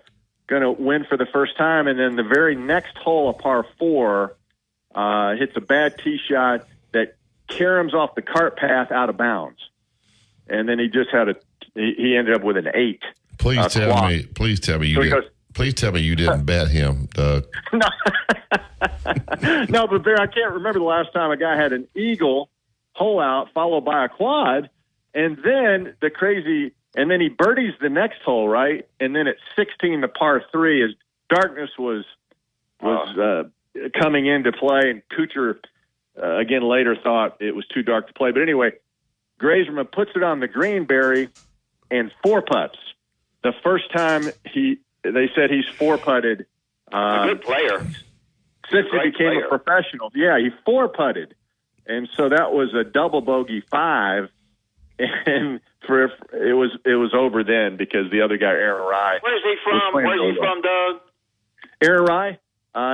win for the first time. And then the very next hole, a par 4, hits a bad tee shot that caroms off the cart path out of bounds, and then he just had he ended up with an 8. Please tell me you didn't. Please tell me you didn't bet him, Doug. No, but Barry, I can't remember the last time a guy had an eagle hole out followed by a quad, and then and then he birdies the next hole, right? And then at 16, the par 3, as darkness was coming into play, and Kuchar again later thought it was too dark to play. But anyway, Grazerman puts it on the green, Barry, and 4 putts. The first time they said he's 4-putted. A good player. Since he became a professional. Yeah, he 4-putted. And so that was a double bogey 5. And it was over then because the other guy, Aaron Rai. Where's he from? Where's he from, Doug? Aaron Rai?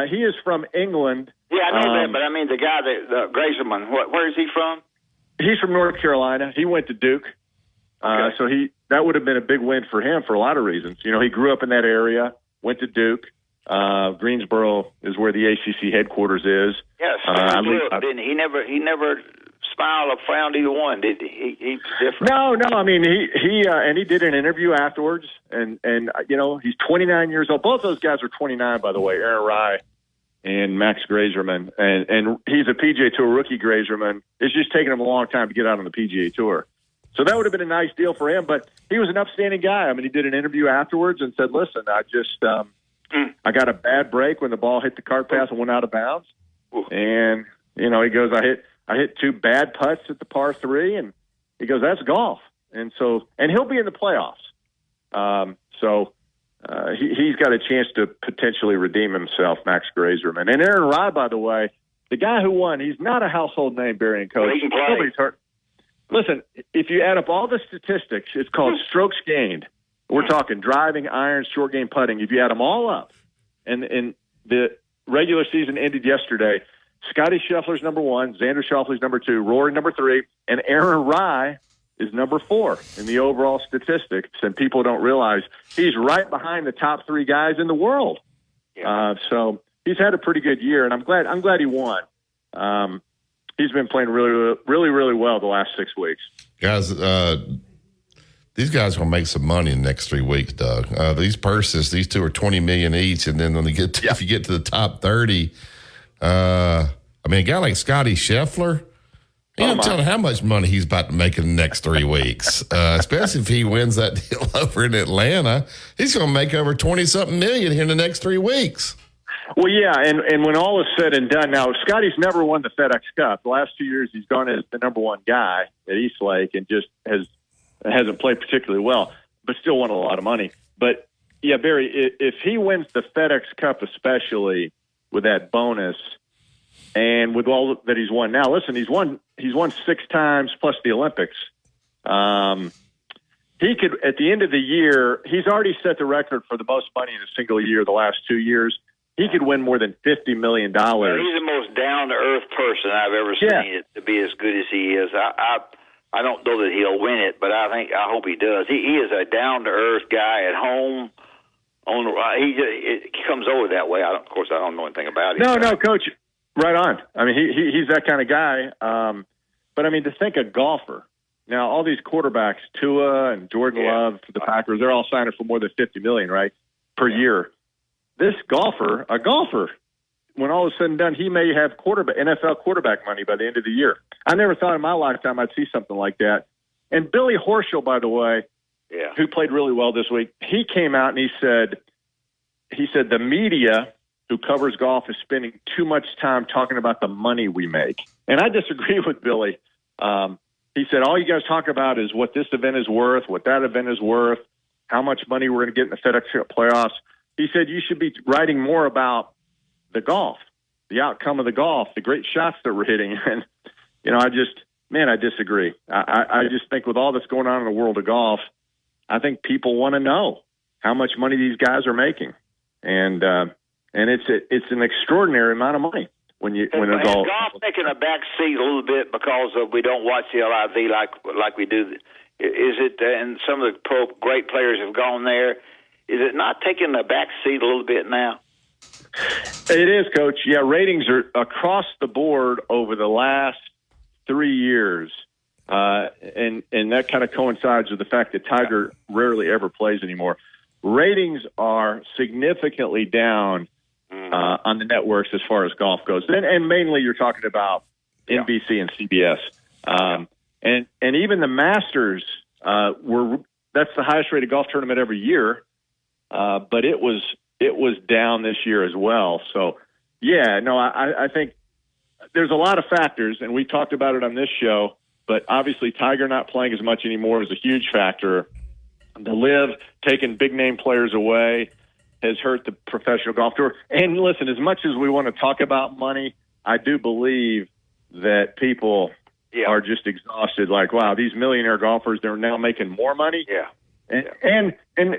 He is from England. Yeah, I know that, but I mean the guy, the Grazerman, where is he from? He's from North Carolina. He went to Duke. Okay. So that would have been a big win for him for a lot of reasons. He grew up in that area, went to Duke. Greensboro is where the ACC headquarters is. Yes, he never smile or frown either one, did he? He's different. No. I mean, he did an interview afterwards, and he's 29 years old. Both those guys are 29, by the way, Aaron Rye and Max Grazerman, and he's a PGA Tour rookie. Grazerman. It's just taken him a long time to get out on the PGA Tour. So that would have been a nice deal for him, but he was an upstanding guy. I mean, he did an interview afterwards and said, listen, I got a bad break when the ball hit the cart path and went out of bounds. And, he goes, I hit 2 bad putts at the par 3, and he goes, that's golf. And he'll be in the playoffs. He's got a chance to potentially redeem himself, Max Grazerman. And Aaron Rye, by the way, the guy who won, he's not a household name, Barry and Coach. He can play. Nobody's hurt. Listen, if you add up all the statistics, it's called strokes gained. We're talking driving, irons, short game putting. If you add them all up, and the regular season ended yesterday, Scotty Scheffler's number 1, Xander Schauffele's number 2, Rory number 3, and Aaron Rye is number 4 in the overall statistics. And people don't realize he's right behind the top 3 guys in the world. Yeah. So he's had a pretty good year, and I'm glad he won. He's been playing really, really, really well the last 6 weeks. Guys, these guys are going to make some money in the next 3 weeks, Doug. These purses, these 2 are $20 million each, and then when if you get to the top 30, a guy like Scotty Scheffler, you don't tell him how much money he's about to make in the next 3 weeks, especially if he wins that deal over in Atlanta. He's going to make over 20-something million here in the next 3 weeks. Well, yeah, and when all is said and done, now Scotty's never won the FedEx Cup. The last 2 years, he's gone as the number 1 guy at Eastlake and just hasn't played particularly well, but still won a lot of money. But yeah, Barry, if he wins the FedEx Cup, especially with that bonus and with all that he's won now, listen, he's won 6 times plus the Olympics. He could, at the end of the year, he's already set the record for the most money in a single year the last 2 years. He could win more than $50 million. He's the most down-to-earth person I've ever seen it to be as good as he is. I don't know that he'll win it, but I hope he does. He is a down-to-earth guy at home. It comes over that way. Of course, I don't know anything about him. No, Coach, right on. I mean, he's that kind of guy. But I mean, to think a golfer. Now, all these quarterbacks, Tua and Jordan Love for the Packers, they're all signing for more than $50 million, right, per year. This golfer, when all is said and done, he may have NFL quarterback money by the end of the year. I never thought in my lifetime I'd see something like that. And Billy Horschel, by the way, who played really well this week, he came out and he said the media who covers golf is spending too much time talking about the money we make. And I disagree with Billy. He said, all you guys talk about is what this event is worth, what that event is worth, how much money we're going to get in the FedEx Cup playoffs. He said you should be writing more about the golf, the outcome of the golf, the great shots that we're hitting. And, I disagree. I just think with all that's going on in the world of golf, I think people want to know how much money these guys are making. And it's an extraordinary amount of money when it's all. Golf taking a back seat a little bit because we don't watch the LIV like we do. Is it, and some of the great players have gone there, is it not taking a back seat a little bit now? It is, Coach. Yeah, ratings are across the board over the last 3 years. And that kind of coincides with the fact that Tiger rarely ever plays anymore. Ratings are significantly down on the networks as far as golf goes. And mainly you're talking about NBC and CBS. And even the Masters that's the highest rated golf tournament every year. But it was down this year as well. So, I think there's a lot of factors, and we talked about it on this show, but obviously Tiger not playing as much anymore is a huge factor. The LIV taking big-name players away has hurt the professional golf tour. And listen, as much as we want to talk about money, I do believe that people are just exhausted. Like, wow, these millionaire golfers, they're now making more money. Yeah. And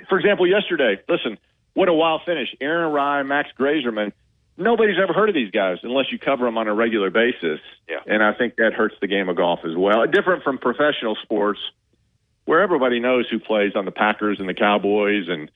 for example, yesterday, listen, what a wild finish. Aaron Rye, Max Grazerman, nobody's ever heard of these guys unless you cover them on a regular basis. Yeah. And I think that hurts the game of golf as well. Different from professional sports where everybody knows who plays on the Packers and the Cowboys and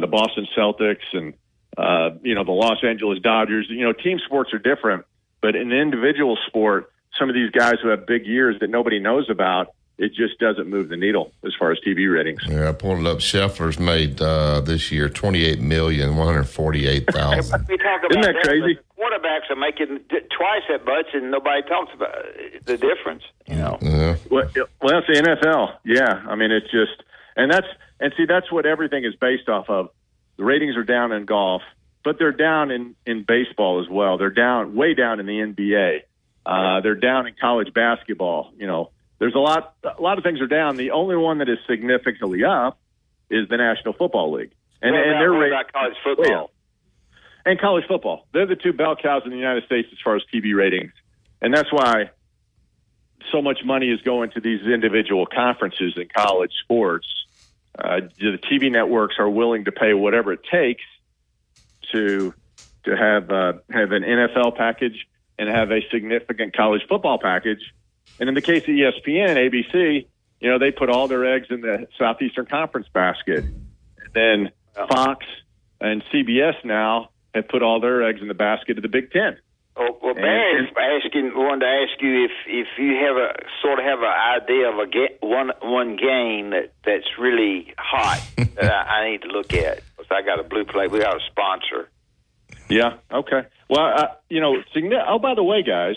the Boston Celtics and, the Los Angeles Dodgers. Team sports are different, but in an individual sport, some of these guys who have big years that nobody knows about, it just doesn't move the needle as far as TV ratings. Yeah, I pulled it up. Scheffler's made this year $28,148,000. We talk about Isn't that crazy? Quarterbacks are making twice that much, and nobody talks about the difference. You know. Yeah. Well, it's the NFL. Yeah, I mean, it's just, that's what everything is based off of. The ratings are down in golf, but they're down in baseball as well. They're down, way down in the NBA. They're down in college basketball. You know, there's a lot of things are down. The only one that is significantly up is the National Football League, and they're rated about college football. And college football. They're the two bell cows in the United States as far as TV ratings. And that's why so much money is going to these individual conferences in college sports. The TV networks are willing to pay whatever it takes to have an NFL package and have a significant college football package. And in the case of ESPN, ABC, you know, they put all their eggs in the Southeastern Conference basket. And then Fox and CBS now have put all their eggs in the basket of the Big Ten. Oh, well, Barry wanted to ask you if you have an idea of one game that's really hot that I need to look at. Because I got a blue plate. We got a sponsor. Yeah. Okay. Well, by the way, guys,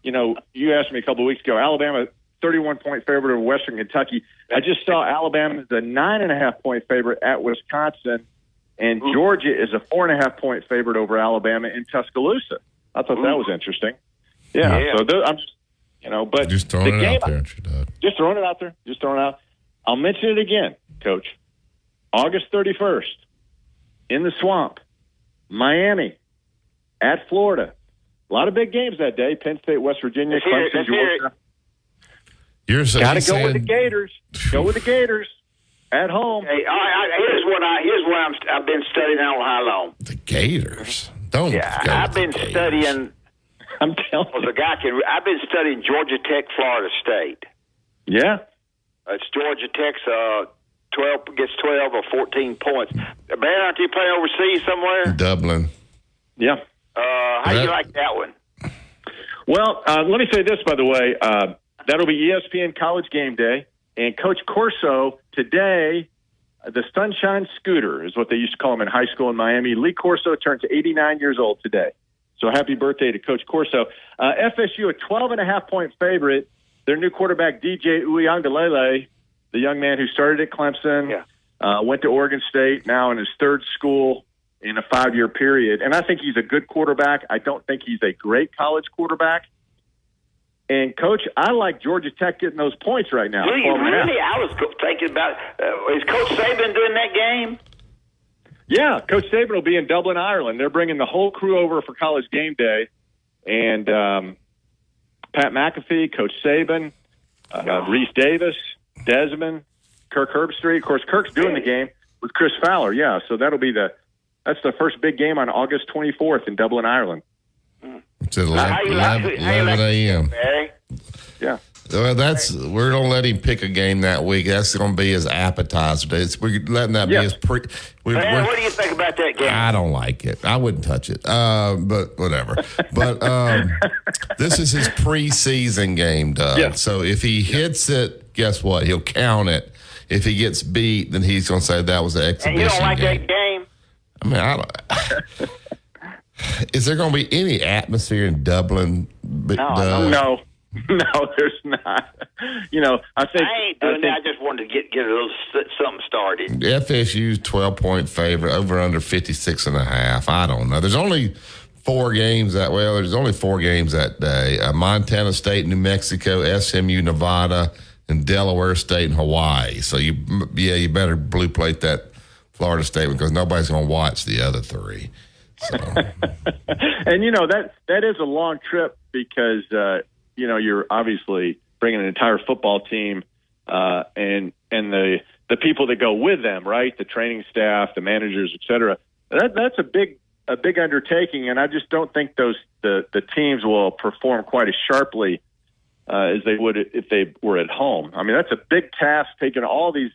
you know, you asked me a couple of weeks ago, Alabama 31-point favorite over Western Kentucky. I just saw Alabama is a 9.5-point favorite at Wisconsin. And Georgia is a 4.5-point favorite over Alabama in Tuscaloosa. I thought that was interesting. Yeah. So I'm just, you know, but just throwing it out there, just throwing it out there. Just throwing it out. I'll mention it again, Coach. August 31st in the Swamp, Miami, at Florida. A lot of big games that day. Penn State, West Virginia, Clemson, Georgia. Got to go with the Gators. Go with the Gators. At home. Hey, here's what I've been studying all how long. The Gators. Don't. Yeah, I've been studying. I'm telling you. I've been studying Georgia Tech, Florida State. Yeah. It's Georgia Tech's 12 or 14 points. Barry, aren't you playing overseas somewhere? Dublin. Yeah. How do you like that one? Well, let me say this, by the way. That'll be ESPN College Game Day. And Coach Corso today, the Sunshine Scooter is what they used to call him in high school in Miami. Lee Corso turns 89 years old today. So happy birthday to Coach Corso. FSU, a 12.5-point favorite. Their new quarterback, DJ Uiagalelei, the young man who started at Clemson, went to Oregon State, now in his third school in a 5-year period. And I think he's a good quarterback. I don't think he's a great college quarterback. And, Coach, I like Georgia Tech getting those points right now. Do you really? I was thinking about is Coach Saban doing that game? Yeah, Coach Saban will be in Dublin, Ireland. They're bringing the whole crew over for College Game Day. And Pat McAfee, Coach Saban, Reese Davis, Desmond, Kirk Herbstreit. Of course, Kirk's doing the game with Chris Fowler. Yeah, so that's the first big game on August 24th in Dublin, Ireland. It's at 11 a.m. Yeah. Well, we're going to let him pick a game that week. That's going to be his appetizer. We're letting that be his what do you think about that game? I don't like it. I wouldn't touch it. But whatever. But this is his preseason game, Doug. Yeah. So if he hits it, guess what? He'll count it. If he gets beat, then he's going to say that was an exhibition game. And you don't like that game? I mean, I don't. Is there going to be any atmosphere in Dublin? No, there's not. You know, I ain't doing that. I just wanted to get a little something started. FSU's 12-point favorite, over under 56.5. I don't know. There's only 4 games that day. Montana State, New Mexico, SMU, Nevada, and Delaware State and Hawaii. So you better blue plate that Florida State because nobody's going to watch the other 3. So. And you know that is a long trip because you know you're obviously bringing an entire football team and the people that go with them, right? The training staff, the managers, et cetera. That's a big undertaking, and I just don't think the teams will perform quite as sharply as they would if they were at home. I mean, that's a big task taking all these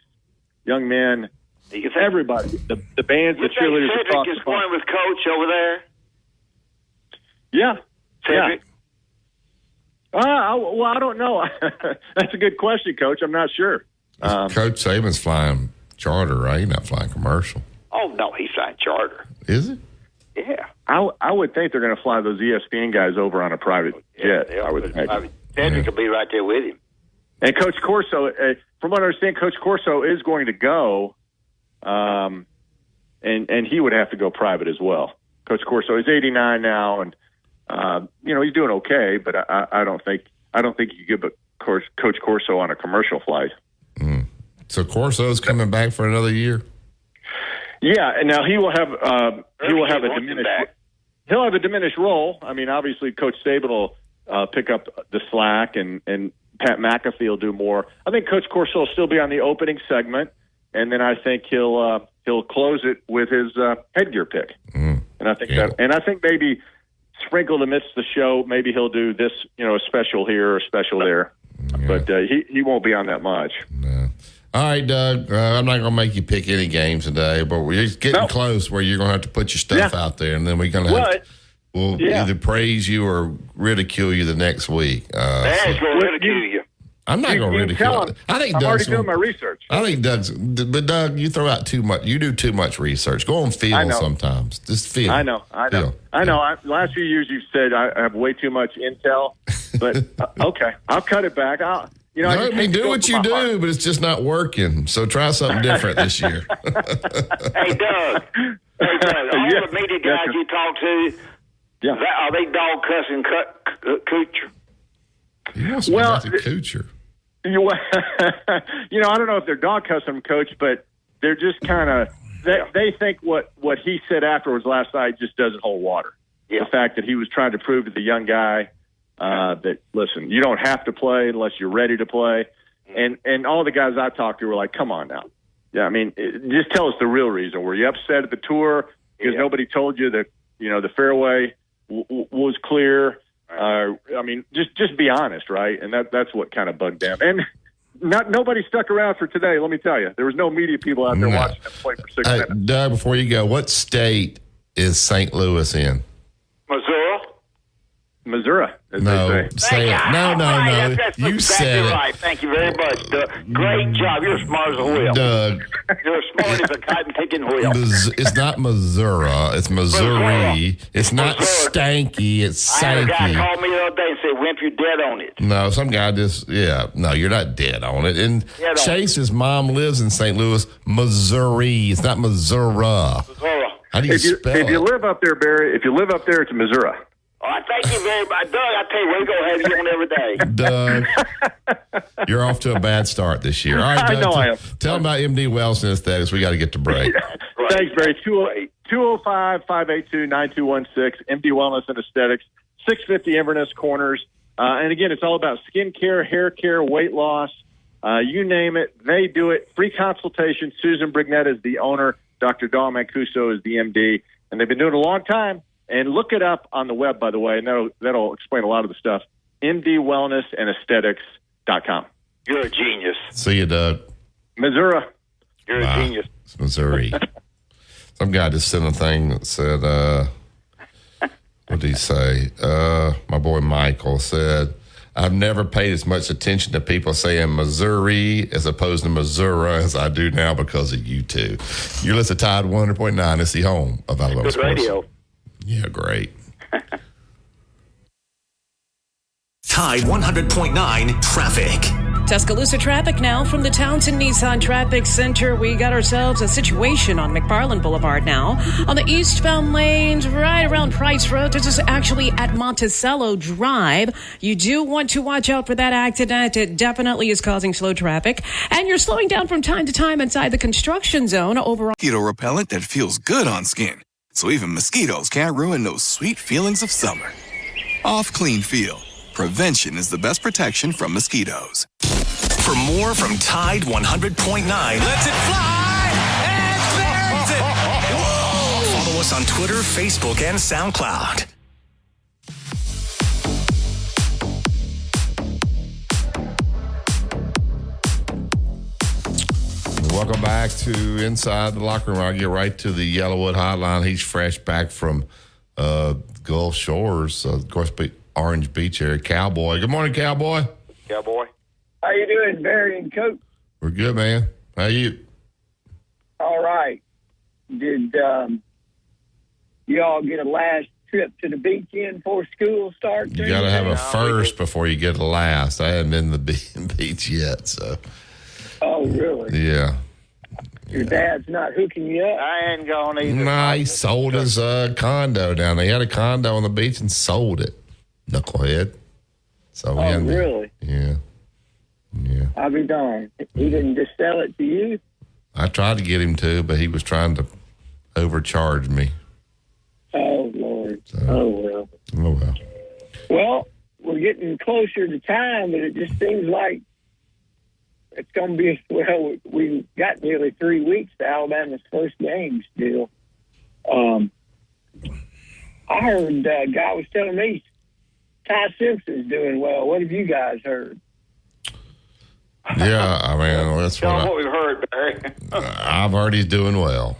young men. Everybody, the bands, the cheerleaders. Cedric is going with Coach over there? Yeah. Cedric? Yeah. I don't know. That's a good question, Coach. I'm not sure. Coach Saban's flying charter, right? He's not flying commercial. Oh, no, he's flying charter. Is it? Yeah. I would think they're going to fly those ESPN guys over on a private jet. I would think. Cedric will be right there with him. And Coach Corso, from what I understand, Coach Corso is going to go, and he would have to go private as well. Coach Corso is 89 now, and he's doing okay, but I don't think you give Coach Corso on a commercial flight. So Corso's coming back for another year. Yeah, and now he will have a diminished. He'll have a diminished role. I mean, obviously, Coach Saban will pick up the slack, and Pat McAfee will do more. I think Coach Corso will still be on the opening segment, and then I think he'll close it with his headgear pick. And I think maybe sprinkled amidst the show, maybe he'll do this, a special here or a special there, but he won't be on that much. No. All right, Doug, I'm not going to make you pick any games today, but we're getting close where you're going to have to put your stuff out there, and then we're going to we'll either praise you or ridicule you the next week. Dad's going to ridicule you. I'm not going to ridicule you. I think I'm already doing my research. I think but Doug, you throw out too much. You do too much research. Go on feel sometimes. Just feel. I know. Last few years you've said I have way too much intel, but okay, I'll cut it back. Do what you do, but it's just not working. So try something different this year. Hey, Doug. All the media guys you talk to, are they dog cussing Kuchar? Well, Kuchar. I don't know if they're dog cussing him, Coach, but they're just kind of they think what he said afterwards last night just doesn't hold water. Yeah. The fact that he was trying to prove to the young guy that, listen, you don't have to play unless you're ready to play. And all the guys I talked to were like, come on now. Yeah, I mean, just tell us the real reason. Were you upset at the tour because nobody told you that, the fairway was clear? Just be honest, right? And that's what kind of bugged them. And nobody stuck around for today, let me tell you. There was no media people out there watching them play for 6 minutes. Doug, before you go, what state is St. Louis in? Missouri, as no, they say. Say it. No. That's you exactly said right. it. Thank you very much, Doug. Great job. You're smart as a wheel. Doug. You're smart as a cotton-picking wheel. It's not Missouri. It's Missouri. It's not stanky. It's I had a guy sanky. call me the other day and said, Wimp, you're dead on it. No, some guy no, you're not dead on it. And Chase's mom lives in St. Louis, Missouri. It's not Missouri. How do you spell it? If you live up there, Barry, it's Missouri. Oh, thank you very much. Doug, I tell you, we're going to have you on every day. Doug, you're off to a bad start this year. All right, Doug, I know I am. Tell them about MD Wellness and Aesthetics. We got to get to break. Thanks, Barry. 205-582-9216, MD Wellness and Aesthetics, 650 Inverness Corners. And again, it's all about skin care, hair care, weight loss. You name it, they do it. Free consultation. Susan Brignett is the owner. Dr. Dawn Mancuso is the MD. And they've been doing it a long time. And look it up on the web, by the way, and that'll explain a lot of the stuff. MDWellnessandAesthetics.com. You're a genius. See you, Doug. Missouri. You're a genius. It's Missouri. Some guy just sent a thing that said, what did he say? My boy Michael said, I've never paid as much attention to people saying Missouri as opposed to Missouri as I do now because of you two. You're listening to Tide 100.9. It's the home of Alabama Good sports. radio. Yeah, great. Tide 100.9 traffic. Tuscaloosa traffic now from the Townsend Nissan Traffic Center. We got ourselves a situation on McFarland Boulevard now. On the eastbound lanes, right around Price Road. This is actually at Monticello Drive. You do want to watch out for that accident. It definitely is causing slow traffic. And you're slowing down from time to time inside the construction zone over on Mosquito repellent that feels good on skin. So even mosquitoes can't ruin those sweet feelings of summer. Off Clean Feel. Prevention is the best protection from mosquitoes. For more from Tide 100.9, Let's it fly! And there's it! Whoa! Follow us on Twitter, Facebook, and SoundCloud. Welcome back to Inside the Locker Room. I'll get right to the Yellowwood Hotline. He's fresh back from Gulf Shores. Of course, Orange Beach area. Cowboy. Good morning, Cowboy. Cowboy. How you doing, Barry and Coach? We're good, man. How you? All right. Did you all get a last trip to the beach in before school starts? You got to have a first before you get a last. I haven't been to the beach yet, so. Oh, really? Yeah. Your dad's not hooking you up? I ain't going either. Nah, he sold his condo down there. He had a condo on the beach and sold it. Knucklehead. So really? Yeah. I'll be darned. He didn't just sell it to you? I tried to get him to, but he was trying to overcharge me. Oh, Lord. So, oh, well. Oh, well. Well, we're getting closer to time, but it just seems like it's going to be, well, we've got nearly 3 weeks to Alabama's first game still. I heard a guy was telling me Ty Simpson's doing well. What have you guys heard? Yeah, I mean, that's what we've heard, Barry. I've heard he's doing well,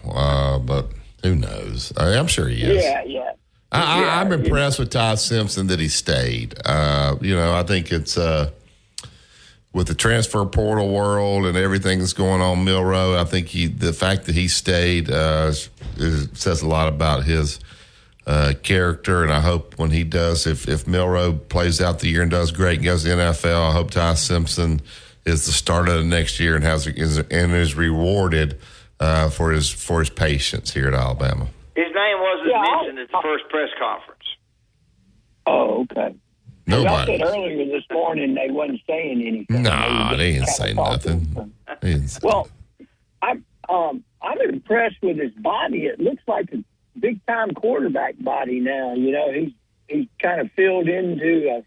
but who knows? I'm sure he is. Yeah. I'm impressed with Ty Simpson that he stayed. I think it's with the transfer portal world and everything that's going on Milroe. I think the fact that he stayed says a lot about his character, and I hope when he does, if Milroe plays out the year and does great and goes to the NFL, I hope Ty Simpson is the start of the next year and is rewarded for his patience here at Alabama. His name wasn't mentioned at the first press conference. Oh, okay. Nobody. Y'all said earlier this morning they wasn't saying anything. Nah, they didn't say nothing. Well, I'm impressed with his body. It looks like a big time quarterback body now. He's kind of filled into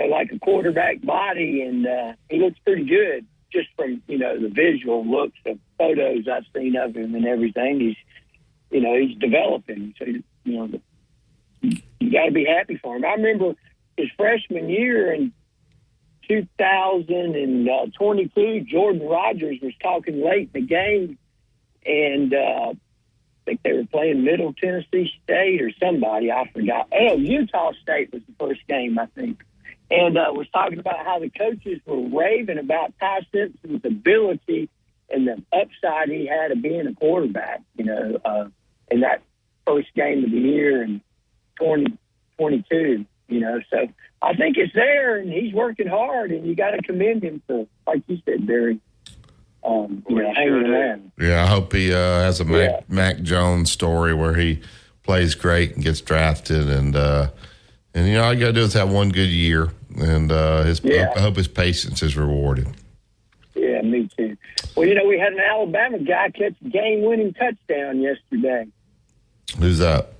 like a quarterback body, and he looks pretty good just from the visual looks of photos I've seen of him and everything. He's developing. So you got to be happy for him. I remember his freshman year in 2022, Jordan Rogers was talking late in the game, and I think they were playing Middle Tennessee State or somebody. I forgot. Oh, Utah State was the first game, I think. And was talking about how the coaches were raving about Ty Simpson's ability and the upside he had of being a quarterback, in that first game of the year in 2022, So I think it's there, and he's working hard, and you got to commend him for, like you said, Barry, hanging around. Yeah, I hope he has a Mac Jones story where he plays great and gets drafted, and all you got to do is have one good year, and I hope his patience is rewarded. Yeah, me too. Well, we had an Alabama guy catch a game-winning touchdown yesterday. Who's that?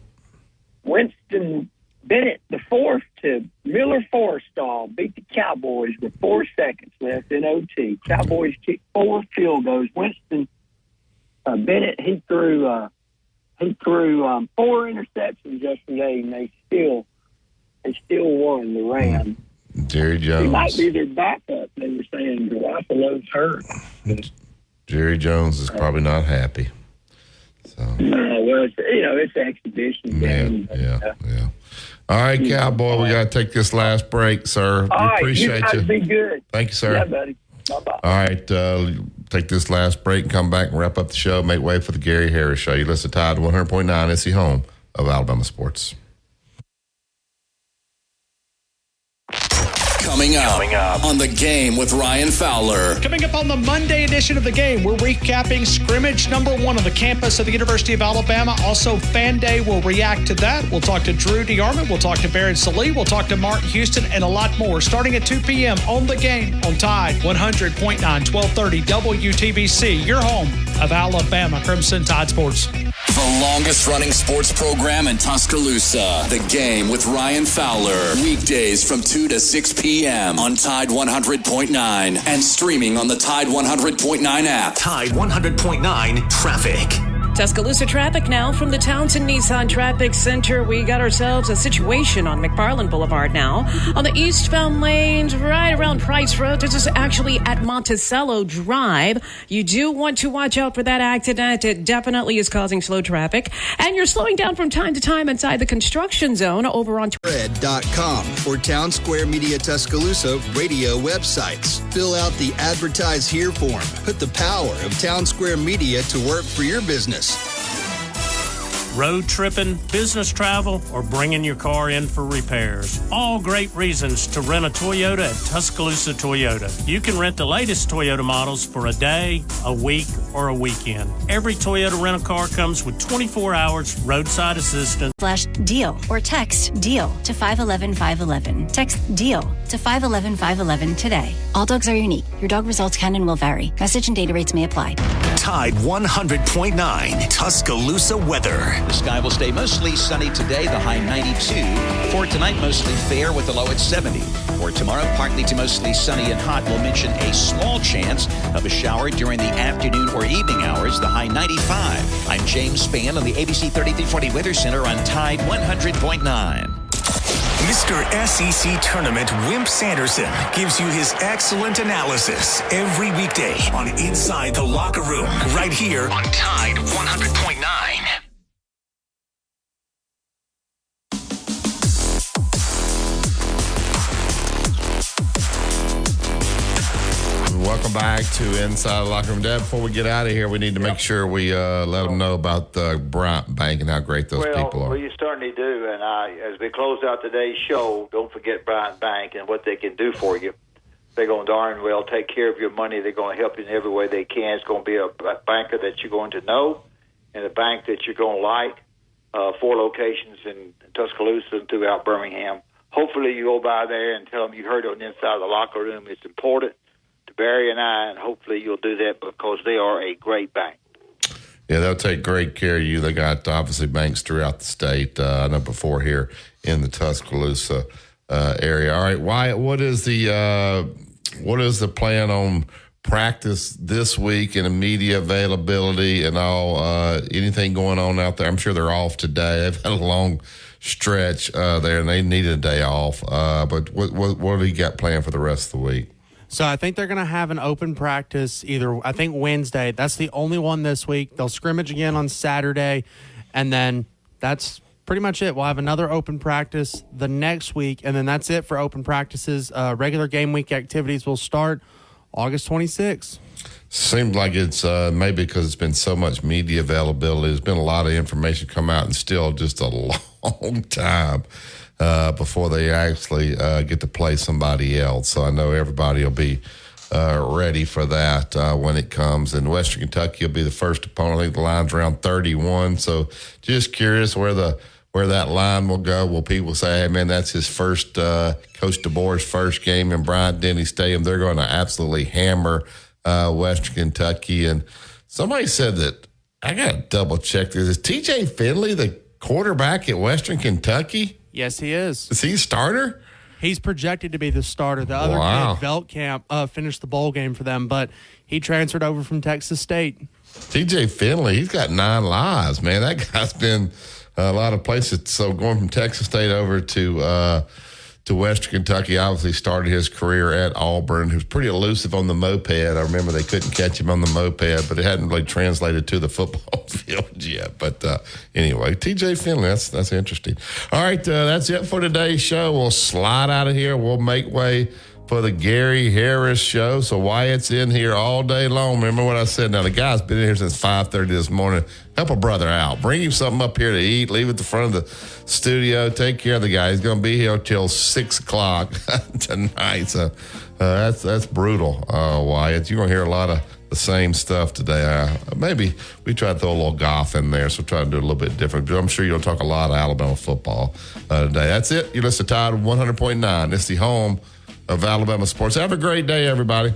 Winston Bennett, the fourth to Miller Forrestall, beat the Cowboys with 4 seconds left in OT. Cowboys kicked 4 field goals. Winston Bennett, he threw 4 interceptions yesterday, and they still won the Rams. Jerry Jones. He might be their backup, they were saying. Garoppolo's hurt. Jerry Jones is probably not happy. So. No, well, it's an exhibition game. Yeah. All right, Cowboy, we got to take this last break, sir. We appreciate you. Be good. Thank you, sir. Yeah, buddy. Bye-bye. All right, take this last break and come back and wrap up the show. Make way for the Gary Harris Show. You listen to Tide 100.9, SC home of Alabama sports. Coming up on The Game with Ryan Fowler. Coming up on the Monday edition of The Game, we're recapping scrimmage number 1 on the campus of the University of Alabama. Also, Fan Day, we'll react to that. We'll talk to Drew DeArmond. We'll talk to Barrett Salee. We'll talk to Martin Houston and a lot more. Starting at 2 p.m. on The Game on Tide 100.9, 1230 WTBC, your home of Alabama Crimson Tide Sports. The longest running sports program in Tuscaloosa. The Game with Ryan Fowler. Weekdays from 2 to 6 p.m. on Tide 100.9 and streaming on the Tide 100.9 app. Tide 100.9 traffic. Tuscaloosa traffic now from the Townsend Nissan Traffic Center. We got ourselves a situation on McFarland Boulevard now. On the eastbound lanes, right around Price Road. This is actually at Monticello Drive. You do want to watch out for that accident. It definitely is causing slow traffic. And you're slowing down from time to time inside the construction zone over on Red.com or Town Square Media Tuscaloosa radio websites. Fill out the Advertise Here form. Put the power of Town Square Media to work for your business. Road tripping, business travel, or bringing your car in for repairs. All great reasons to rent a Toyota at Tuscaloosa Toyota. You can rent the latest Toyota models for a day, a week, or a weekend. Every Toyota rental-car comes with 24 hours roadside assistance. /deal or text DEAL to 511-511. Text DEAL to 511-511 today. All dogs are unique. Your dog results can and will vary. Message and data rates may apply. Tide 100.9 Tuscaloosa weather. The sky will stay mostly sunny today, the high 92. For tonight, mostly fair with the low at 70. For tomorrow, partly to mostly sunny and hot. We'll mention a small chance of a shower during the afternoon or evening hours, the high 95. I'm James Spann on the ABC 3340 Weather Center on Tide 100.9. Mr. SEC Tournament Wimp Sanderson gives you his excellent analysis every weekday on Inside the Locker Room, right here on Tide 100.9. Welcome back to Inside the Locker Room. Dad, before we get out of here, we need to make sure we let them know about the Bryant Bank and how great those people are. Well, you certainly do. And as we close out today's show, don't forget Bryant Bank and what they can do for you. They're going to darn well take care of your money. They're going to help you in every way they can. It's going to be a banker that you're going to know and a bank that you're going to like. 4 locations in Tuscaloosa and throughout Birmingham. Hopefully you go by there and tell them you heard on Inside the Locker Room. It's important to Barry and I, and hopefully you'll do that because they are a great bank. Yeah, they'll take great care of you. They got, obviously, banks throughout the state. I know before here in the Tuscaloosa area. All right, Wyatt, what is the plan on practice this week and the media availability and all? Anything going on out there? I'm sure they're off today. They've had a long stretch there, and they needed a day off. But what do you got planned for the rest of the week? So I think they're going to have an open practice I think Wednesday. That's the only one this week. They'll scrimmage again on Saturday, and then that's pretty much it. We'll have another open practice the next week, and then that's it for open practices. Regular game week activities will start August 26th. Seems like it's maybe because it's been so much media availability. There's been a lot of information come out and still just a long time before they actually get to play somebody else. So I know everybody will be ready for that when it comes. And Western Kentucky will be the first opponent. I think the line's around 31. So just curious where that line will go. Will people say, hey, man, that's his first, Coach DeBoer's first game in Bryant-Denny Stadium. They're going to absolutely hammer Western Kentucky. And somebody said that, I got to double check this. Is TJ Finley the quarterback at Western Kentucky? Yes, he is. Is he starter? He's projected to be the starter. The other kid, Veldkamp, finished the bowl game for them, but he transferred over from Texas State. TJ Finley, he's got 9 lives, man. That guy's been a lot of places. So going from Texas State over to Western Kentucky, obviously started his career at Auburn. He was pretty elusive on the moped. I remember they couldn't catch him on the moped, but it hadn't really translated to the football field yet. But anyway, TJ Finley, that's interesting. All right, that's it for today's show. We'll slide out of here. We'll make way for the Gary Harris Show. So Wyatt's in here all day long. Remember what I said. Now, the guy's been in here since 5:30 this morning. Help a brother out. Bring him something up here to eat. Leave it at the front of the studio. Take care of the guy. He's going to be here till 6 o'clock tonight. So that's brutal, Wyatt. You're going to hear a lot of the same stuff today. Maybe we try to throw a little golf in there, so try to do it a little bit different. But I'm sure you'll talk a lot of Alabama football today. That's it. You listen to Tide 100.9. It's the home of Alabama sports. Have a great day, everybody.